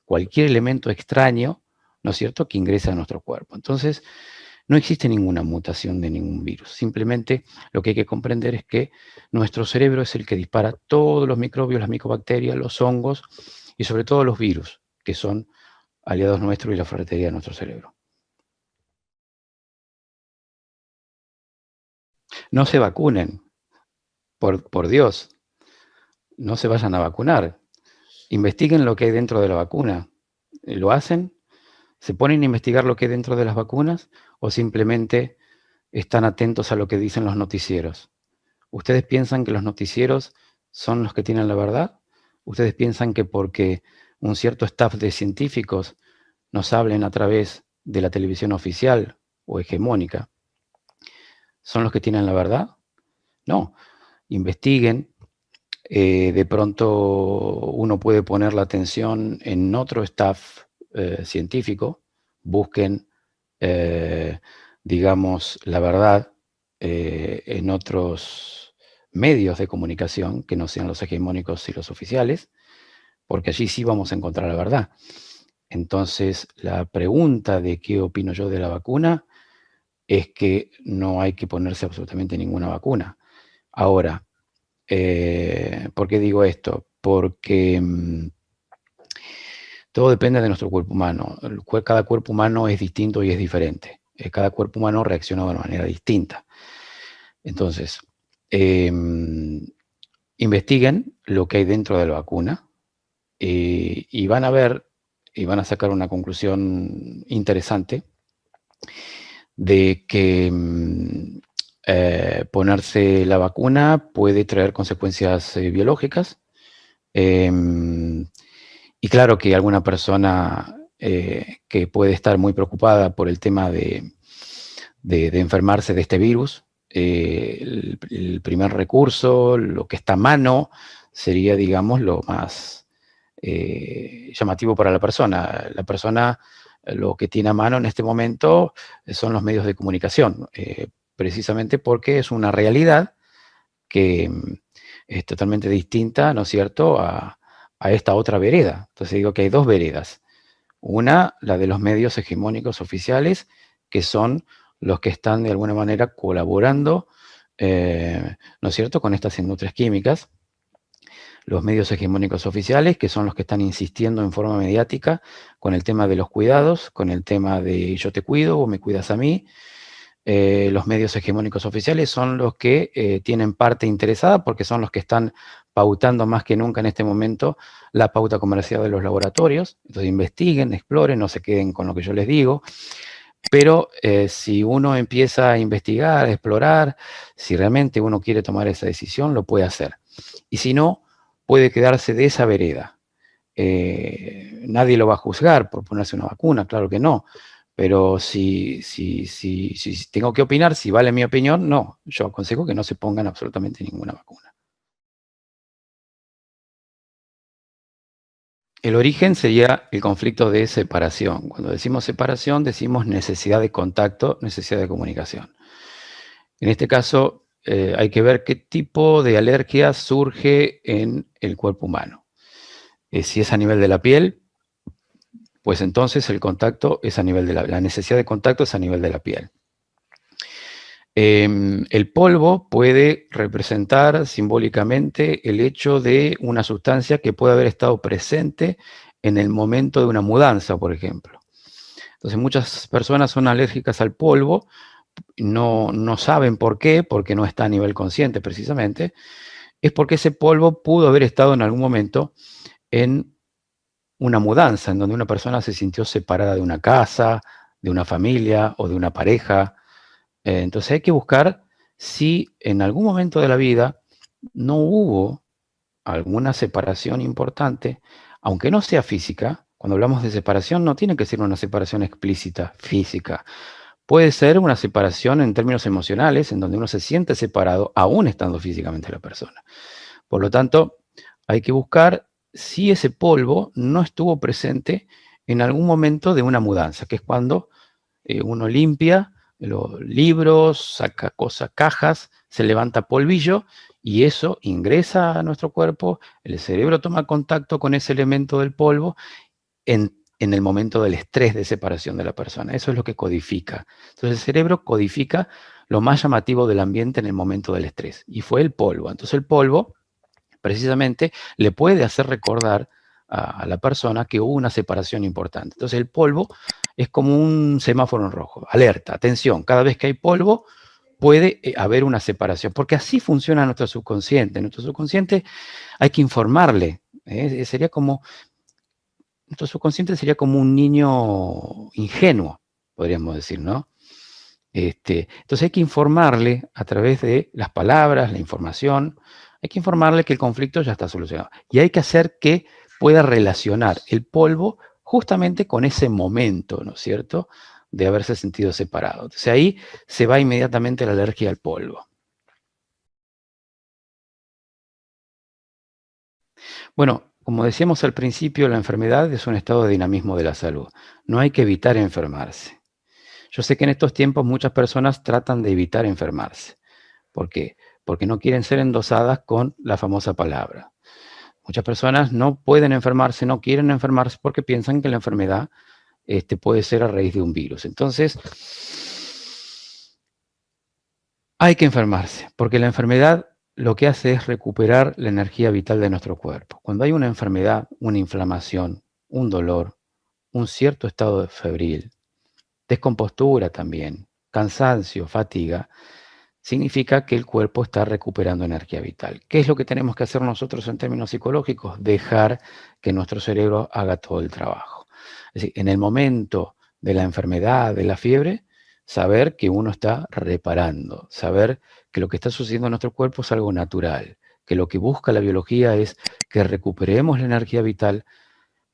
cualquier elemento extraño, ¿no es cierto?, que ingresa a nuestro cuerpo. Entonces, No existe ninguna mutación de ningún virus. Simplemente lo que hay que comprender es que nuestro cerebro es el que dispara todos los microbios, las micobacterias, los hongos y sobre todo los virus, que son aliados nuestros y la ferretería de nuestro cerebro. No se vacunen, por Dios, no se vayan a vacunar. Investiguen lo que hay dentro de la vacuna. ¿Lo hacen? ¿Se ponen a investigar lo que hay dentro de las vacunas o simplemente están atentos a lo que dicen los noticieros? ¿Ustedes piensan que los noticieros son los que tienen la verdad? ¿Ustedes piensan que porque un cierto staff de científicos nos hablen a través de la televisión oficial o hegemónica, son los que tienen la verdad? No, investiguen. De pronto uno puede poner la atención en otro staff científico, busquen, digamos, la verdad en otros medios de comunicación que no sean los hegemónicos y los oficiales, porque allí sí vamos a encontrar la verdad. Entonces, la pregunta de qué opino yo de la vacuna es que no hay que ponerse absolutamente ninguna vacuna. Ahora, ¿por qué digo esto? Porque todo depende de nuestro cuerpo humano. Cada cuerpo humano es distinto y es diferente. Cada cuerpo humano reacciona de una manera distinta. Entonces, investiguen lo que hay dentro de la vacuna y van a ver y van a sacar una conclusión interesante de que ponerse la vacuna puede traer consecuencias biológicas. Y claro que alguna persona que puede estar muy preocupada por el tema de enfermarse de este virus, el primer recurso, lo que está a mano, sería, digamos, lo más llamativo para la persona. La persona lo que tiene a mano en este momento son los medios de comunicación, precisamente porque es una realidad que es totalmente distinta, ¿no es cierto?, a esta otra vereda. Entonces digo que hay dos veredas. Una, la de los medios hegemónicos oficiales, que son los que están de alguna manera colaborando, ¿no es cierto?, con estas industrias químicas. Los medios hegemónicos oficiales, que son los que están insistiendo en forma mediática con el tema de los cuidados, con el tema de yo te cuido o me cuidas a mí. Los medios hegemónicos oficiales son los que tienen parte interesada porque son los que están pautando más que nunca en este momento la pauta comercial de los laboratorios. Entonces investiguen, exploren, no se queden con lo que yo les digo. Pero si uno empieza a investigar, a explorar, si realmente uno quiere tomar esa decisión, lo puede hacer. Y si no, puede quedarse de esa vereda. Nadie lo va a juzgar por ponerse una vacuna, claro que no. Pero si tengo que opinar, si vale mi opinión, no. Yo aconsejo que no se pongan absolutamente ninguna vacuna. El origen sería el conflicto de separación. Cuando decimos separación, decimos necesidad de contacto, necesidad de comunicación. En este caso, hay que ver qué tipo de alergia surge en el cuerpo humano. Si es a nivel de la piel, pues entonces el contacto es a nivel de la necesidad de contacto es a nivel de la piel. El polvo puede representar simbólicamente el hecho de una sustancia que puede haber estado presente en el momento de una mudanza, por ejemplo. Entonces muchas personas son alérgicas al polvo, no saben por qué, porque no está a nivel consciente precisamente, es porque ese polvo pudo haber estado en algún momento en una mudanza, en donde una persona se sintió separada de una casa, de una familia o de una pareja. Entonces hay que buscar si en algún momento de la vida no hubo alguna separación importante, aunque no sea física. Cuando hablamos de separación no tiene que ser una separación explícita, física. Puede ser una separación en términos emocionales, en donde uno se siente separado, aún estando físicamente la persona. Por lo tanto, hay que buscar si ese polvo no estuvo presente en algún momento de una mudanza, que es cuando uno limpia los libros, saca cosas, cajas, se levanta polvillo y eso ingresa a nuestro cuerpo, el cerebro toma contacto con ese elemento del polvo, en el momento del estrés de separación de la persona. Eso es lo que codifica. Entonces el cerebro codifica lo más llamativo del ambiente en el momento del estrés. Y fue el polvo. Entonces el polvo, precisamente, le puede hacer recordar a la persona que hubo una separación importante. Entonces el polvo es como un semáforo en rojo. Alerta, atención, cada vez que hay polvo puede haber una separación, porque así funciona nuestro subconsciente. Nuestro subconsciente hay que informarle. Sería como nuestro subconsciente sería como un niño ingenuo, podríamos decir, ¿no? Entonces hay que informarle a través de las palabras, la información, hay que informarle que el conflicto ya está solucionado. Y hay que hacer que pueda relacionar el polvo justamente con ese momento, ¿no es cierto?, de haberse sentido separado. Entonces ahí se va inmediatamente la alergia al polvo. Bueno, como decíamos al principio, la enfermedad es un estado de dinamismo de la salud. No hay que evitar enfermarse. Yo sé que en estos tiempos muchas personas tratan de evitar enfermarse. ¿Por qué? Porque no quieren ser endosadas con la famosa palabra. Muchas personas no pueden enfermarse, no quieren enfermarse porque piensan que la enfermedad puede ser a raíz de un virus. Entonces, hay que enfermarse, porque la enfermedad lo que hace es recuperar la energía vital de nuestro cuerpo. Cuando hay una enfermedad, una inflamación, un dolor, un cierto estado febril, descompostura también, cansancio, fatiga, significa que el cuerpo está recuperando energía vital. ¿Qué es lo que tenemos que hacer nosotros en términos psicológicos? Dejar que nuestro cerebro haga todo el trabajo. Es decir, en el momento de la enfermedad, de la fiebre, saber que uno está reparando, saber que lo que está sucediendo en nuestro cuerpo es algo natural, que lo que busca la biología es que recuperemos la energía vital.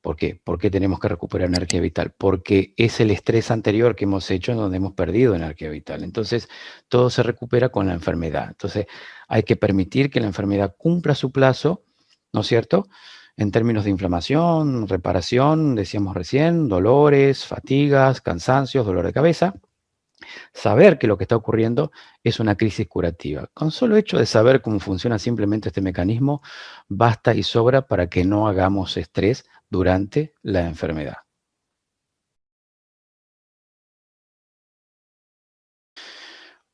¿Por qué? ¿Por qué tenemos que recuperar energía vital? Porque es el estrés anterior que hemos hecho en donde hemos perdido energía vital. Entonces, todo se recupera con la enfermedad. Entonces, hay que permitir que la enfermedad cumpla su plazo, ¿no es cierto? En términos de inflamación, reparación, decíamos recién, dolores, fatigas, cansancios, dolor de cabeza. Saber que lo que está ocurriendo es una crisis curativa. Con solo hecho de saber cómo funciona simplemente este mecanismo, basta y sobra para que no hagamos estrés durante la enfermedad.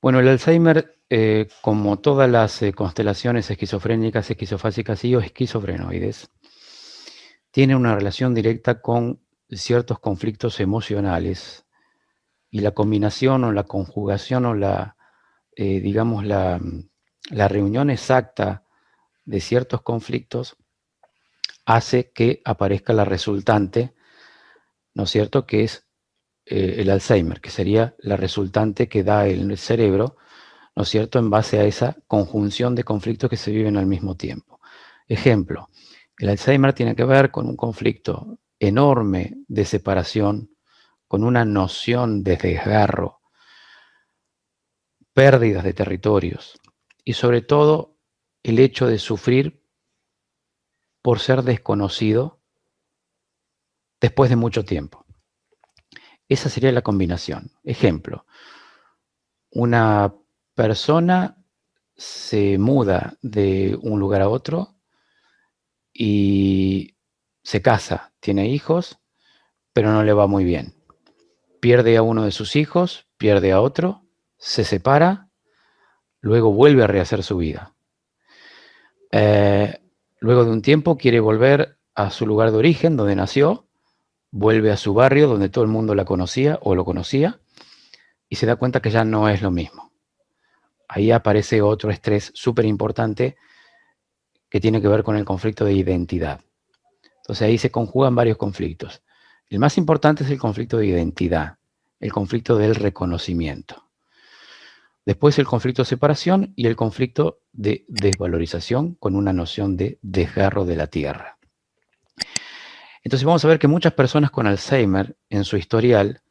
Bueno, el Alzheimer, como todas las constelaciones esquizofrénicas, esquizofásicas y o esquizofrenoides, tiene una relación directa con ciertos conflictos emocionales y la combinación o la conjugación o digamos, la reunión exacta de ciertos conflictos hace que aparezca la resultante, ¿no es cierto?, que es el Alzheimer, que sería la resultante que da el cerebro, ¿no es cierto?, en base a esa conjunción de conflictos que se viven al mismo tiempo. Ejemplo, el Alzheimer tiene que ver con un conflicto enorme de separación, con una noción de desgarro, pérdidas de territorios y sobre todo el hecho de sufrir por ser desconocido después de mucho tiempo. Esa sería la combinación. Ejemplo, una persona se muda de un lugar a otro y se casa, tiene hijos, pero no le va muy bien. Pierde a uno de sus hijos, pierde a otro, se separa, luego vuelve a rehacer su vida. Luego de un tiempo quiere volver a su lugar de origen, donde nació, vuelve a su barrio, donde todo el mundo la conocía o lo conocía, y se da cuenta que ya no es lo mismo. Ahí aparece otro estrés súper importante que tiene que ver con el conflicto de identidad. Entonces ahí se conjugan varios conflictos. El más importante es el conflicto de identidad, el conflicto del reconocimiento. Después el conflicto de separación y el conflicto de desvalorización con una noción de desgarro de la tierra. Entonces vamos a ver que muchas personas con Alzheimer en su historial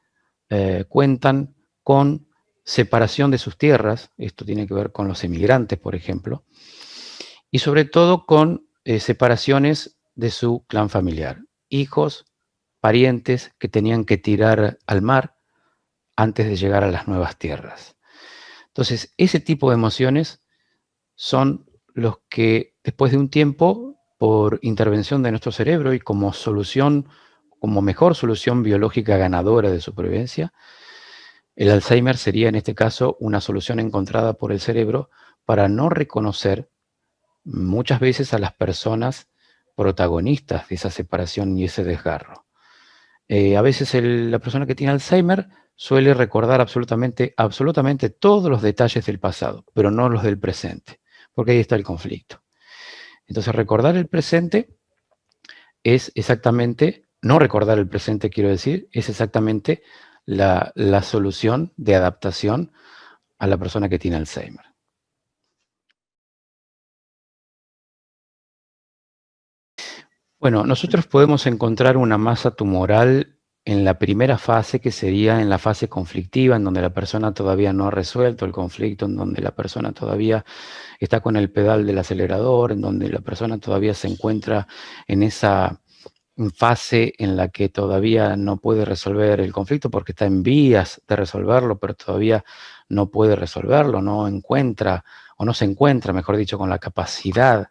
cuentan con separación de sus tierras, esto tiene que ver con los emigrantes, por ejemplo, y sobre todo con separaciones de su clan familiar, hijos, parientes que tenían que tirar al mar antes de llegar a las nuevas tierras. Entonces, ese tipo de emociones son los que después de un tiempo, por intervención de nuestro cerebro y como solución como mejor solución biológica ganadora de supervivencia, el Alzheimer sería en este caso una solución encontrada por el cerebro para no reconocer muchas veces a las personas protagonistas de esa separación y ese desgarro. A veces la persona que tiene Alzheimer suele recordar absolutamente todos los detalles del pasado, pero no los del presente, porque ahí está el conflicto. Entonces, recordar el presente es exactamente, no recordar el presente, quiero decir, es exactamente la solución de adaptación a la persona que tiene Alzheimer. Bueno, nosotros podemos encontrar una masa tumoral en la primera fase, que sería en la fase conflictiva, en donde la persona todavía no ha resuelto el conflicto, en donde la persona todavía está con el pedal del acelerador, en donde la persona todavía se encuentra en esa fase en la que todavía no puede resolver el conflicto porque está en vías de resolverlo, pero todavía no puede resolverlo, no encuentra, o no se encuentra, mejor dicho, con la capacidad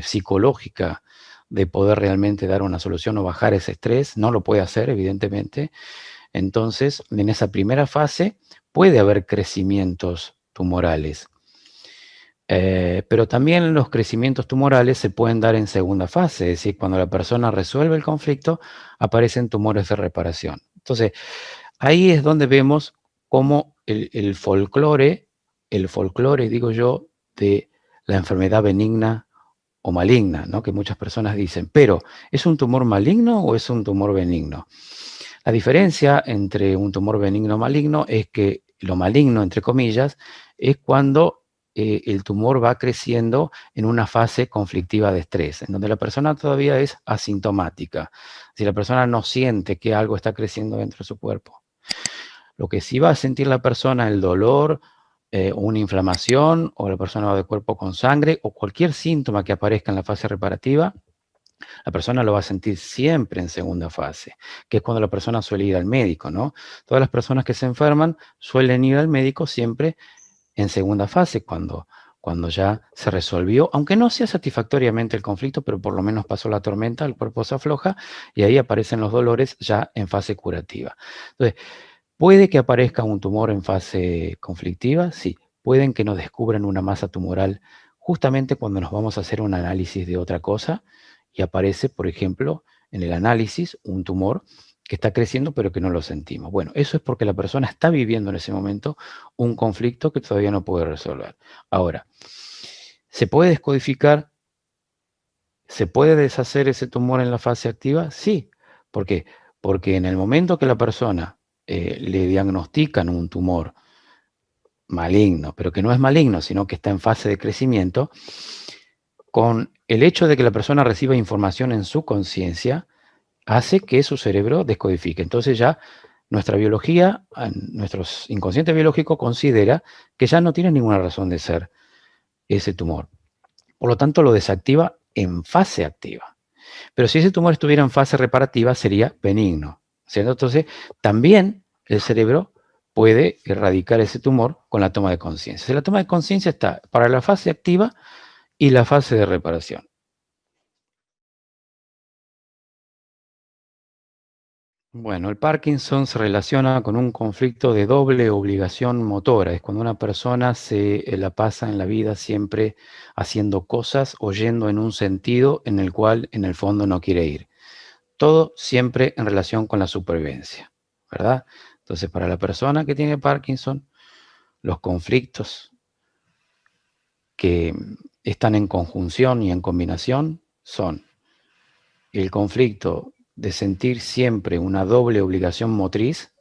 psicológica de poder realmente dar una solución o bajar ese estrés. No lo puede hacer, evidentemente. Entonces, en esa primera fase puede haber crecimientos tumorales. Pero también los crecimientos tumorales se pueden dar en segunda fase, es decir, cuando la persona resuelve el conflicto, aparecen tumores de reparación. Entonces, ahí es donde vemos cómo el folclore, digo yo, de la enfermedad benigna o maligna, ¿no? Que muchas personas dicen, pero ¿es un tumor maligno o es un tumor benigno? La diferencia entre un tumor benigno o maligno es que lo maligno, entre comillas, es cuando el tumor va creciendo en una fase conflictiva de estrés, en donde la persona todavía es asintomática. Si la persona no siente que algo está creciendo dentro de su cuerpo. Lo que sí va a sentir la persona, el dolor, una inflamación, o la persona va de cuerpo con sangre, o cualquier síntoma que aparezca en la fase reparativa, la persona lo va a sentir siempre en segunda fase, que es cuando la persona suele ir al médico, ¿no? Todas las personas que se enferman suelen ir al médico siempre en segunda fase, cuando ya se resolvió, aunque no sea satisfactoriamente el conflicto, pero por lo menos pasó la tormenta, el cuerpo se afloja y ahí aparecen los dolores ya en fase curativa. Entonces, ¿puede que aparezca un tumor en fase conflictiva? Sí. Pueden que nos descubran una masa tumoral justamente cuando nos vamos a hacer un análisis de otra cosa y aparece, por ejemplo, en el análisis un tumor que está creciendo pero que no lo sentimos. Bueno, eso es porque la persona está viviendo en ese momento un conflicto que todavía no puede resolver. Ahora, ¿se puede descodificar? ¿Se puede deshacer ese tumor en la fase activa? Sí. ¿Por qué? Porque en el momento que la persona le diagnostican un tumor maligno, pero que no es maligno, sino que está en fase de crecimiento, con el hecho de que la persona reciba información en su conciencia, hace que su cerebro descodifique. Entonces ya nuestra biología, nuestro inconsciente biológico considera que ya no tiene ninguna razón de ser ese tumor. Por lo tanto, lo desactiva en fase activa. Pero si ese tumor estuviera en fase reparativa, sería benigno, ¿cierto? Entonces, también el cerebro puede erradicar ese tumor con la toma de conciencia. La toma de conciencia está para la fase activa y la fase de reparación. Bueno, el Parkinson se relaciona con un conflicto de doble obligación motora. Es cuando una persona se la pasa en la vida siempre haciendo cosas o yendo en un sentido en el cual en el fondo no quiere ir. Todo siempre en relación con la supervivencia, ¿verdad? Entonces, para la persona que tiene Parkinson, los conflictos que están en conjunción y en combinación son el conflicto de sentir siempre una doble obligación motriz,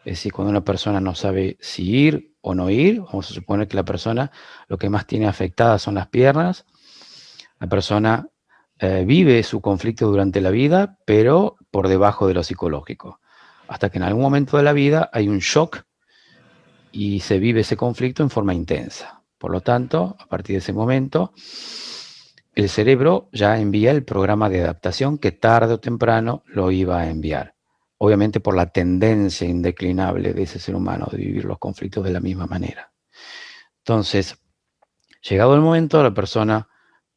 es decir, cuando una persona no sabe si ir o no ir, vamos a suponer que la persona lo que más tiene afectadas son las piernas, la persona vive su conflicto durante la vida, pero por debajo de lo psicológico, hasta que en algún momento de la vida hay un shock y se vive ese conflicto en forma intensa. Por lo tanto, a partir de ese momento, el cerebro ya envía el programa de adaptación que tarde o temprano lo iba a enviar. Obviamente por la tendencia indeclinable de ese ser humano de vivir los conflictos de la misma manera. Entonces, llegado el momento, la persona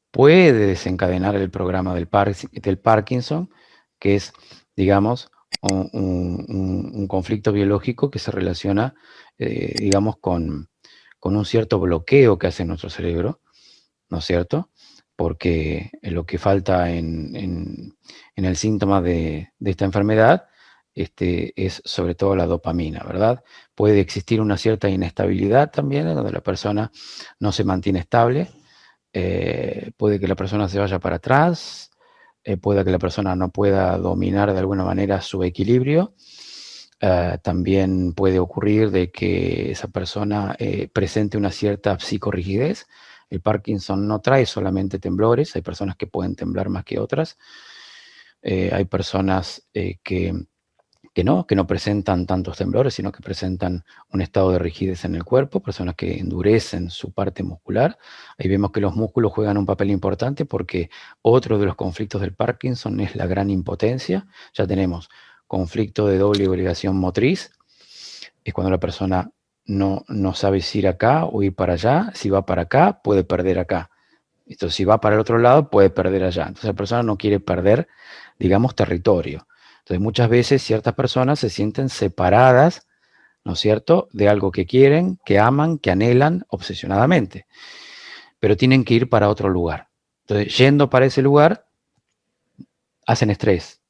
puede desencadenar el programa del Parkinson, que es, digamos, un conflicto biológico que se relaciona, digamos, con un cierto bloqueo que hace nuestro cerebro, ¿no es cierto? Porque lo que falta en el síntoma de esta enfermedad es sobre todo la dopamina, ¿verdad? Puede existir una cierta inestabilidad también, donde la persona no se mantiene estable, puede que la persona se vaya para atrás, puede que la persona no pueda dominar de alguna manera su equilibrio. También puede ocurrir de que esa persona presente una cierta psicorrigidez. El Parkinson no trae solamente temblores, hay personas que pueden temblar más que otras. Hay personas que no presentan tantos temblores, sino que presentan un estado de rigidez en el cuerpo, personas que endurecen su parte muscular. Ahí vemos que los músculos juegan un papel importante porque otro de los conflictos del Parkinson es la gran impotencia. Ya tenemos conflicto de doble obligación motriz, es cuando la persona no sabe si ir acá o ir para allá. Si va para acá, puede perder acá. Entonces, si va para el otro lado, puede perder allá. Entonces, la persona no quiere perder, digamos, territorio. Entonces, muchas veces ciertas personas se sienten separadas, ¿no es cierto?, de algo que quieren, que aman, que anhelan obsesionadamente, pero tienen que ir para otro lugar. Entonces, yendo para ese lugar, hacen estrés.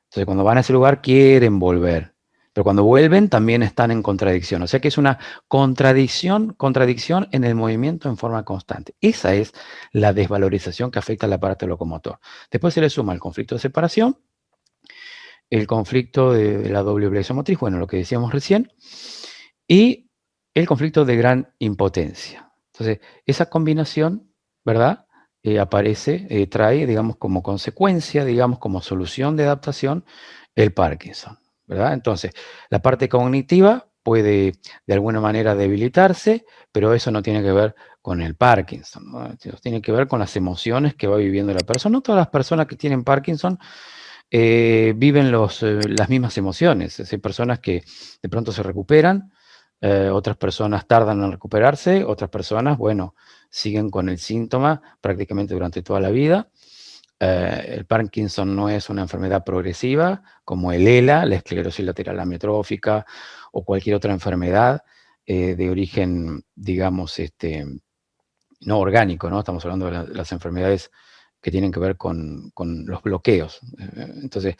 Entonces, cuando van a ese lugar, quieren volver. Pero cuando vuelven, también están en contradicción. O sea que es una contradicción en el movimiento en forma constante. Esa es la desvalorización que afecta al aparato locomotor. Después se le suma el conflicto de separación, el conflicto de la doble obligación motriz, bueno, lo que decíamos recién, y el conflicto de gran impotencia. Entonces, esa combinación, ¿verdad? Trae, digamos, como consecuencia, digamos, como solución de adaptación, el Parkinson, ¿verdad? Entonces, la parte cognitiva puede de alguna manera debilitarse, pero eso no tiene que ver con el Parkinson, ¿no? Tiene que ver con las emociones que va viviendo la persona. No todas las personas que tienen Parkinson viven las mismas emociones. Hay personas que de pronto se recuperan, otras personas tardan en recuperarse, otras personas, bueno, siguen con el síntoma prácticamente durante toda la vida. El Parkinson no es una enfermedad progresiva como el ELA, la esclerosis lateral amiotrófica, o cualquier otra enfermedad de origen, digamos, no orgánico, ¿no? Estamos hablando de las enfermedades que tienen que ver con los bloqueos. Entonces,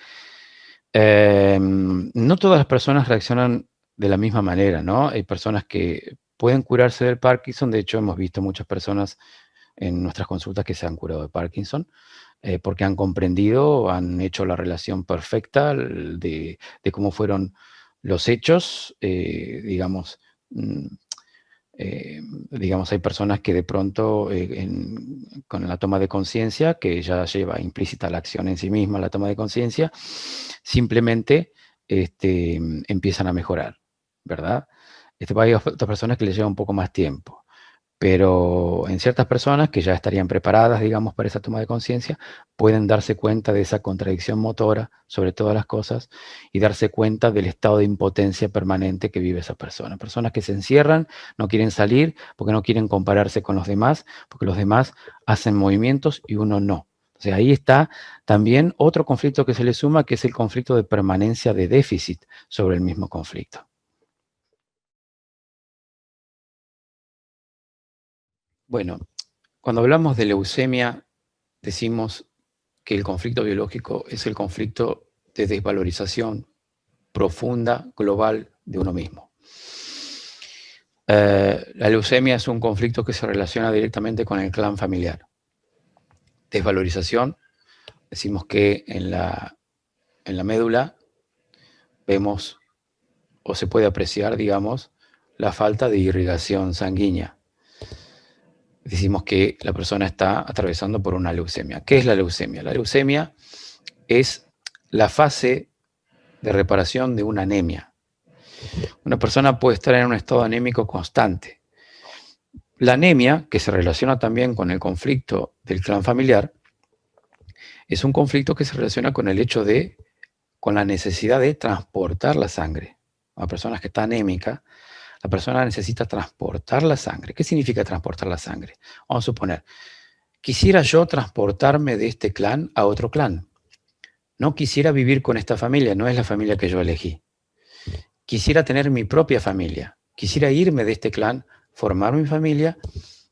no todas las personas reaccionan de la misma manera, ¿no? Hay personas que pueden curarse del Parkinson. De hecho, hemos visto muchas personas en nuestras consultas que se han curado de Parkinson, porque han comprendido, han hecho la relación perfecta de cómo fueron los hechos, digamos. Digamos, hay personas que de pronto, con la toma de conciencia, que ya lleva implícita la acción en sí misma, la toma de conciencia, simplemente empiezan a mejorar, ¿verdad? Hay otras personas que les lleva un poco más tiempo. Pero en ciertas personas que ya estarían preparadas, digamos, para esa toma de conciencia, pueden darse cuenta de esa contradicción motora sobre todas las cosas y darse cuenta del estado de impotencia permanente que vive esa persona. Personas que se encierran, no quieren salir porque no quieren compararse con los demás, porque los demás hacen movimientos y uno no. O sea, ahí está también otro conflicto que se le suma, que es el conflicto de permanencia de déficit sobre el mismo conflicto. Bueno, cuando hablamos de leucemia, decimos que el conflicto biológico es el conflicto de desvalorización profunda, global de uno mismo. La leucemia es un conflicto que se relaciona directamente con el clan familiar. Desvalorización, decimos que en la médula vemos o se puede apreciar, digamos, la falta de irrigación sanguínea. Decimos que la persona está atravesando por una leucemia. ¿Qué es la leucemia? La leucemia es la fase de reparación de una anemia. Una persona puede estar en un estado anémico constante. La anemia, que se relaciona también con el conflicto del clan familiar, es un conflicto que se relaciona con el hecho con la necesidad de transportar la sangre. Una persona que está anémica, la persona necesita transportar la sangre. ¿Qué significa transportar la sangre? Vamos a suponer, quisiera yo transportarme de este clan a otro clan. No quisiera vivir con esta familia, no es la familia que yo elegí. Quisiera tener mi propia familia. Quisiera irme de este clan, formar mi familia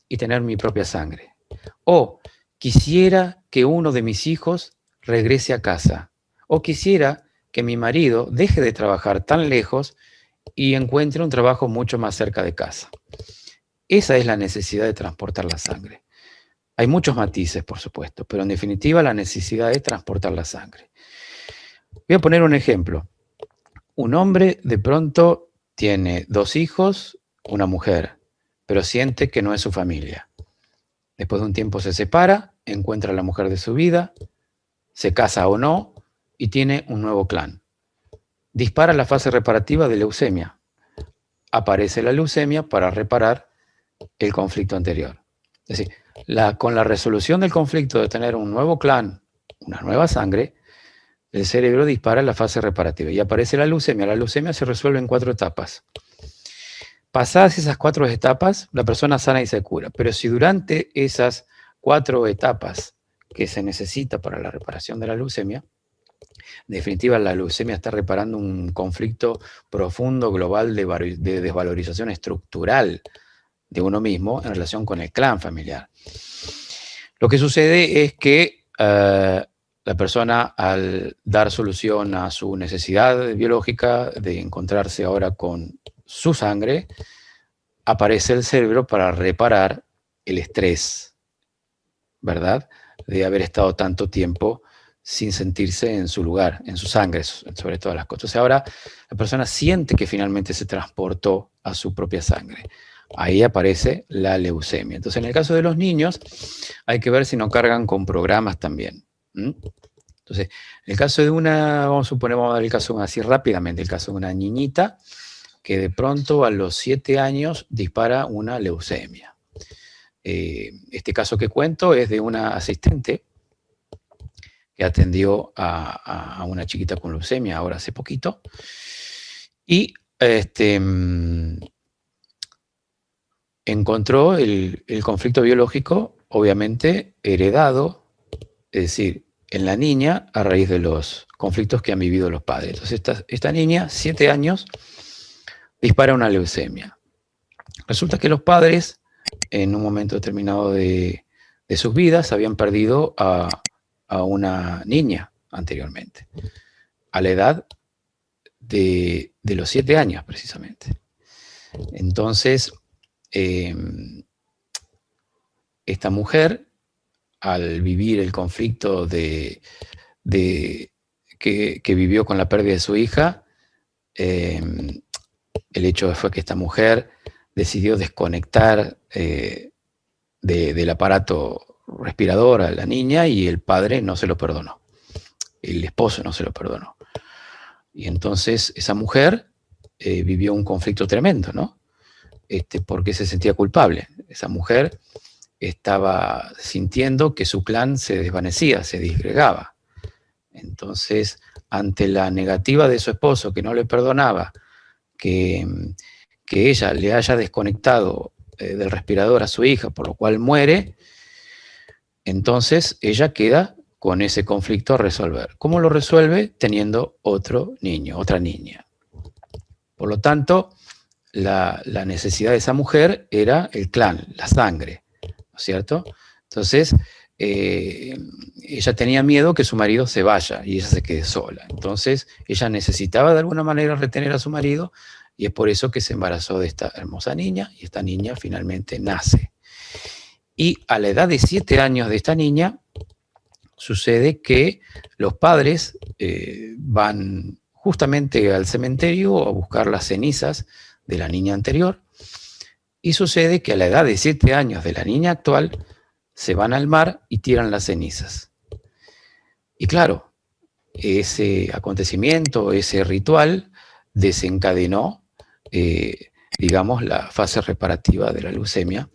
y tener mi propia sangre. O quisiera que uno de mis hijos regrese a casa. O quisiera que mi marido deje de trabajar tan lejos y encuentre un trabajo mucho más cerca de casa. Esa es la necesidad de transportar la sangre. Hay muchos matices, por supuesto, pero en definitiva la necesidad de transportar la sangre. Voy a poner un ejemplo. Un hombre de pronto tiene 2 hijos, una mujer, pero siente que no es su familia. Después de un tiempo se separa, encuentra a la mujer de su vida, se casa o no, y tiene un nuevo clan. Dispara la fase reparativa de leucemia. Aparece la leucemia para reparar el conflicto anterior. Es decir, con la resolución del conflicto de tener un nuevo clan, una nueva sangre, el cerebro dispara la fase reparativa y aparece la leucemia. La leucemia se resuelve en 4 etapas. Pasadas esas 4 etapas, la persona sana y se cura. Pero si durante esas 4 etapas que se necesita para la reparación de la leucemia, en definitiva la leucemia está reparando un conflicto profundo, global, de desvalorización estructural de uno mismo en relación con el clan familiar. Lo que sucede es que la persona, al dar solución a su necesidad biológica de encontrarse ahora con su sangre, aparece el cerebro para reparar el estrés, ¿verdad? De haber estado tanto tiempo sin sentirse en su lugar, en su sangre, sobre todas las cosas. Entonces ahora la persona siente que finalmente se transportó a su propia sangre. Ahí aparece la leucemia. Entonces, en el caso de los niños, hay que ver si no cargan con programas también. Entonces, en el caso de vamos a dar el caso así rápidamente, el caso de una niñita que de pronto a los 7 años dispara una leucemia. Este caso que cuento es de una asistente que atendió a una chiquita con leucemia ahora hace poquito. Y encontró el conflicto biológico, obviamente, heredado, es decir, en la niña a raíz de los conflictos que han vivido los padres. Entonces, esta niña, 7 años, dispara una leucemia. Resulta que los padres, en un momento determinado de sus vidas, habían perdido a una niña anteriormente, a la edad de los 7 años, precisamente. Entonces, esta mujer, al vivir el conflicto que vivió con la pérdida de su hija, el hecho fue que esta mujer decidió desconectar del aparato respirador a la niña y el padre no se lo perdonó. El esposo no se lo perdonó. Y entonces esa mujer vivió un conflicto tremendo, ¿no? Porque se sentía culpable. Esa mujer estaba sintiendo que su clan se desvanecía, se disgregaba. Entonces, ante la negativa de su esposo, que no le perdonaba, que ella le haya desconectado del respirador a su hija, por lo cual muere, entonces ella queda con ese conflicto a resolver. ¿Cómo lo resuelve? Teniendo otro niño, otra niña. Por lo tanto, la necesidad de esa mujer era el clan, la sangre, ¿no es cierto? Entonces, ella tenía miedo que su marido se vaya y ella se quede sola. Entonces, ella necesitaba de alguna manera retener a su marido y es por eso que se embarazó de esta hermosa niña y esta niña finalmente nace. Y a la edad de 7 años de esta niña, sucede que los padres van justamente al cementerio a buscar las cenizas de la niña anterior, y sucede que a la edad de 7 años de la niña actual se van al mar y tiran las cenizas. Y claro, ese acontecimiento, ese ritual desencadenó, digamos, la fase reparativa de la leucemia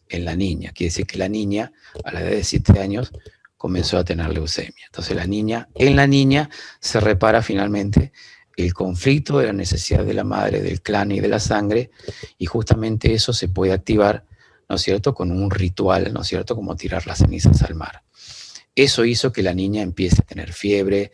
en la niña. Quiere decir que la niña, a la edad de 7 años, comenzó a tener leucemia. Entonces en la niña se repara finalmente el conflicto de la necesidad de la madre, del clan y de la sangre, y justamente eso se puede activar, ¿no es cierto?, con un ritual, ¿no es cierto?, como tirar las cenizas al mar. eso hizo que la niña empiece a tener fiebre.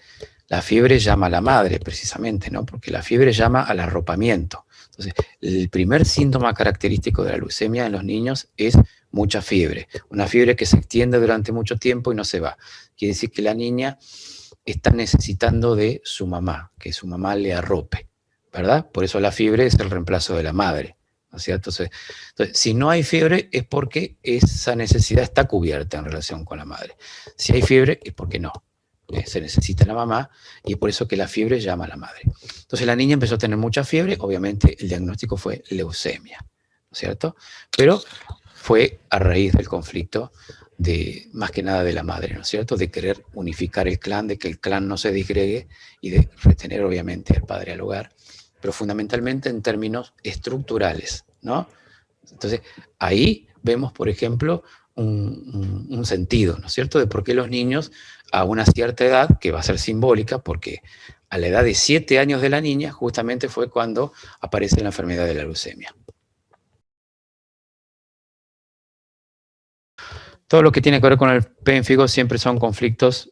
La fiebre llama a la madre, precisamente, ¿no? Porque la fiebre llama al arropamiento. Entonces, el primer síntoma característico de la leucemia en los niños es mucha fiebre. Una fiebre que se extiende durante mucho tiempo y no se va. Quiere decir que la niña está necesitando de su mamá, que su mamá le arrope, ¿verdad? Por eso la fiebre es el reemplazo de la madre, ¿no es cierto? Entonces, si no hay fiebre es porque esa necesidad está cubierta en relación con la madre. Si hay fiebre es porque no. Se necesita la mamá y es por eso que la fiebre llama a la madre. Entonces la niña empezó a tener mucha fiebre, obviamente el diagnóstico fue leucemia, ¿no es cierto? Pero fue a raíz del conflicto más que nada de la madre, ¿no es cierto? De querer unificar el clan, de que el clan no se disgregue y de retener obviamente al padre al hogar, pero fundamentalmente en términos estructurales, ¿no? Entonces ahí vemos, por ejemplo, un sentido, ¿no es cierto?, de por qué los niños a una cierta edad, que va a ser simbólica, porque a la edad de 7 años de la niña justamente fue cuando aparece la enfermedad de la leucemia. Todo lo que tiene que ver con el pénfigo siempre son conflictos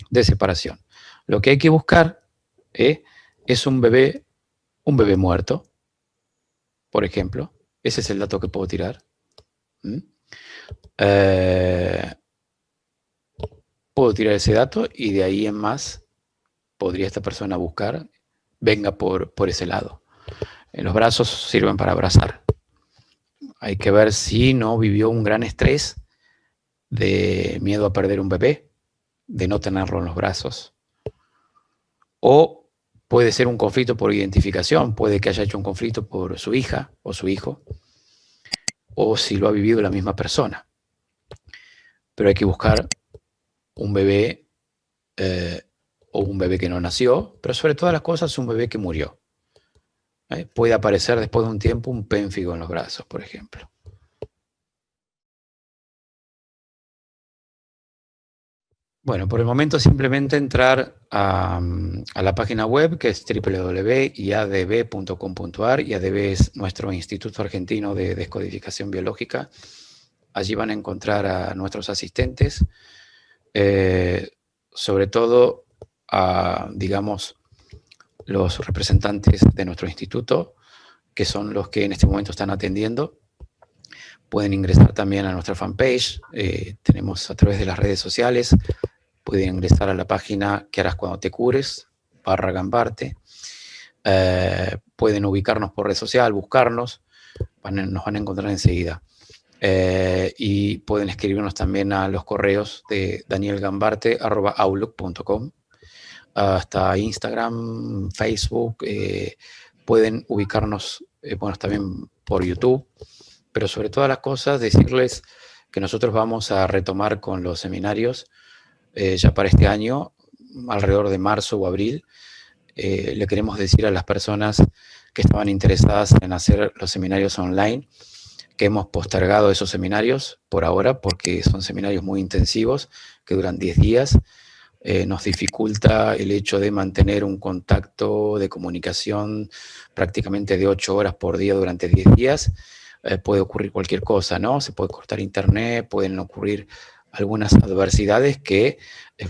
de separación. Lo que hay que buscar es un bebé muerto, por ejemplo. Ese es el dato que puedo tirar. Puedo tirar ese dato y de ahí en más podría esta persona buscar, venga por ese lado. Los brazos sirven para abrazar. Hay que ver si no vivió un gran estrés de miedo a perder un bebé, de no tenerlo en los brazos. O puede ser un conflicto por identificación, puede que haya hecho un conflicto por su hija o su hijo, o si lo ha vivido la misma persona. Pero hay que buscar un bebé o un bebé que no nació, pero sobre todas las cosas un bebé que murió. Puede aparecer después de un tiempo un pénfigo en los brazos, por ejemplo. Bueno, por el momento simplemente entrar a la página web, que es www.iadb.com.ar. IADB es nuestro Instituto Argentino de Descodificación Biológica. Allí van a encontrar a nuestros asistentes, sobre todo a, digamos, los representantes de nuestro instituto, que son los que en este momento están atendiendo. Pueden ingresar también a nuestra fanpage, tenemos a través de las redes sociales, pueden ingresar a la página ¿Qué harás cuando te cures? /Gambarte. Pueden ubicarnos por red social, buscarnos, nos van a encontrar enseguida. Y pueden escribirnos también a los correos de danielgambarte@outlook.com, hasta Instagram, Facebook, pueden ubicarnos, bueno, también por YouTube, pero sobre todas las cosas decirles que nosotros vamos a retomar con los seminarios ya para este año, alrededor de marzo o abril. Le queremos decir a las personas que estaban interesadas en hacer los seminarios online que hemos postergado esos seminarios por ahora porque son seminarios muy intensivos que duran 10 días. Nos dificulta el hecho de mantener un contacto de comunicación prácticamente de 8 horas por día durante 10 días. Puede ocurrir cualquier cosa, ¿no? Se puede cortar internet, pueden ocurrir algunas adversidades que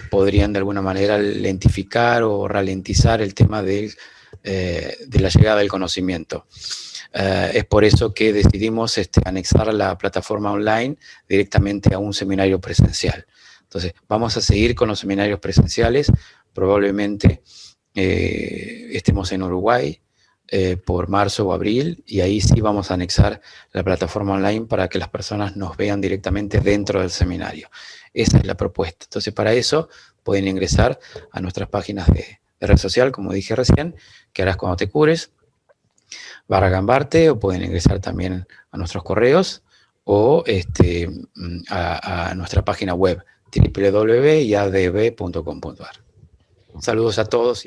podrían de alguna manera lentificar o ralentizar el tema de la llegada del conocimiento. Es por eso que decidimos anexar la plataforma online directamente a un seminario presencial. Entonces, vamos a seguir con los seminarios presenciales, probablemente estemos en Uruguay por marzo o abril, y ahí sí vamos a anexar la plataforma online para que las personas nos vean directamente dentro del seminario. Esa es la propuesta. Entonces, para eso pueden ingresar a nuestras páginas de red social, como dije recién, ¿Qué harás cuando te cures? /Gambarte, o pueden ingresar también a nuestros correos o a nuestra página web www.iadb.com.ar. Saludos a todos.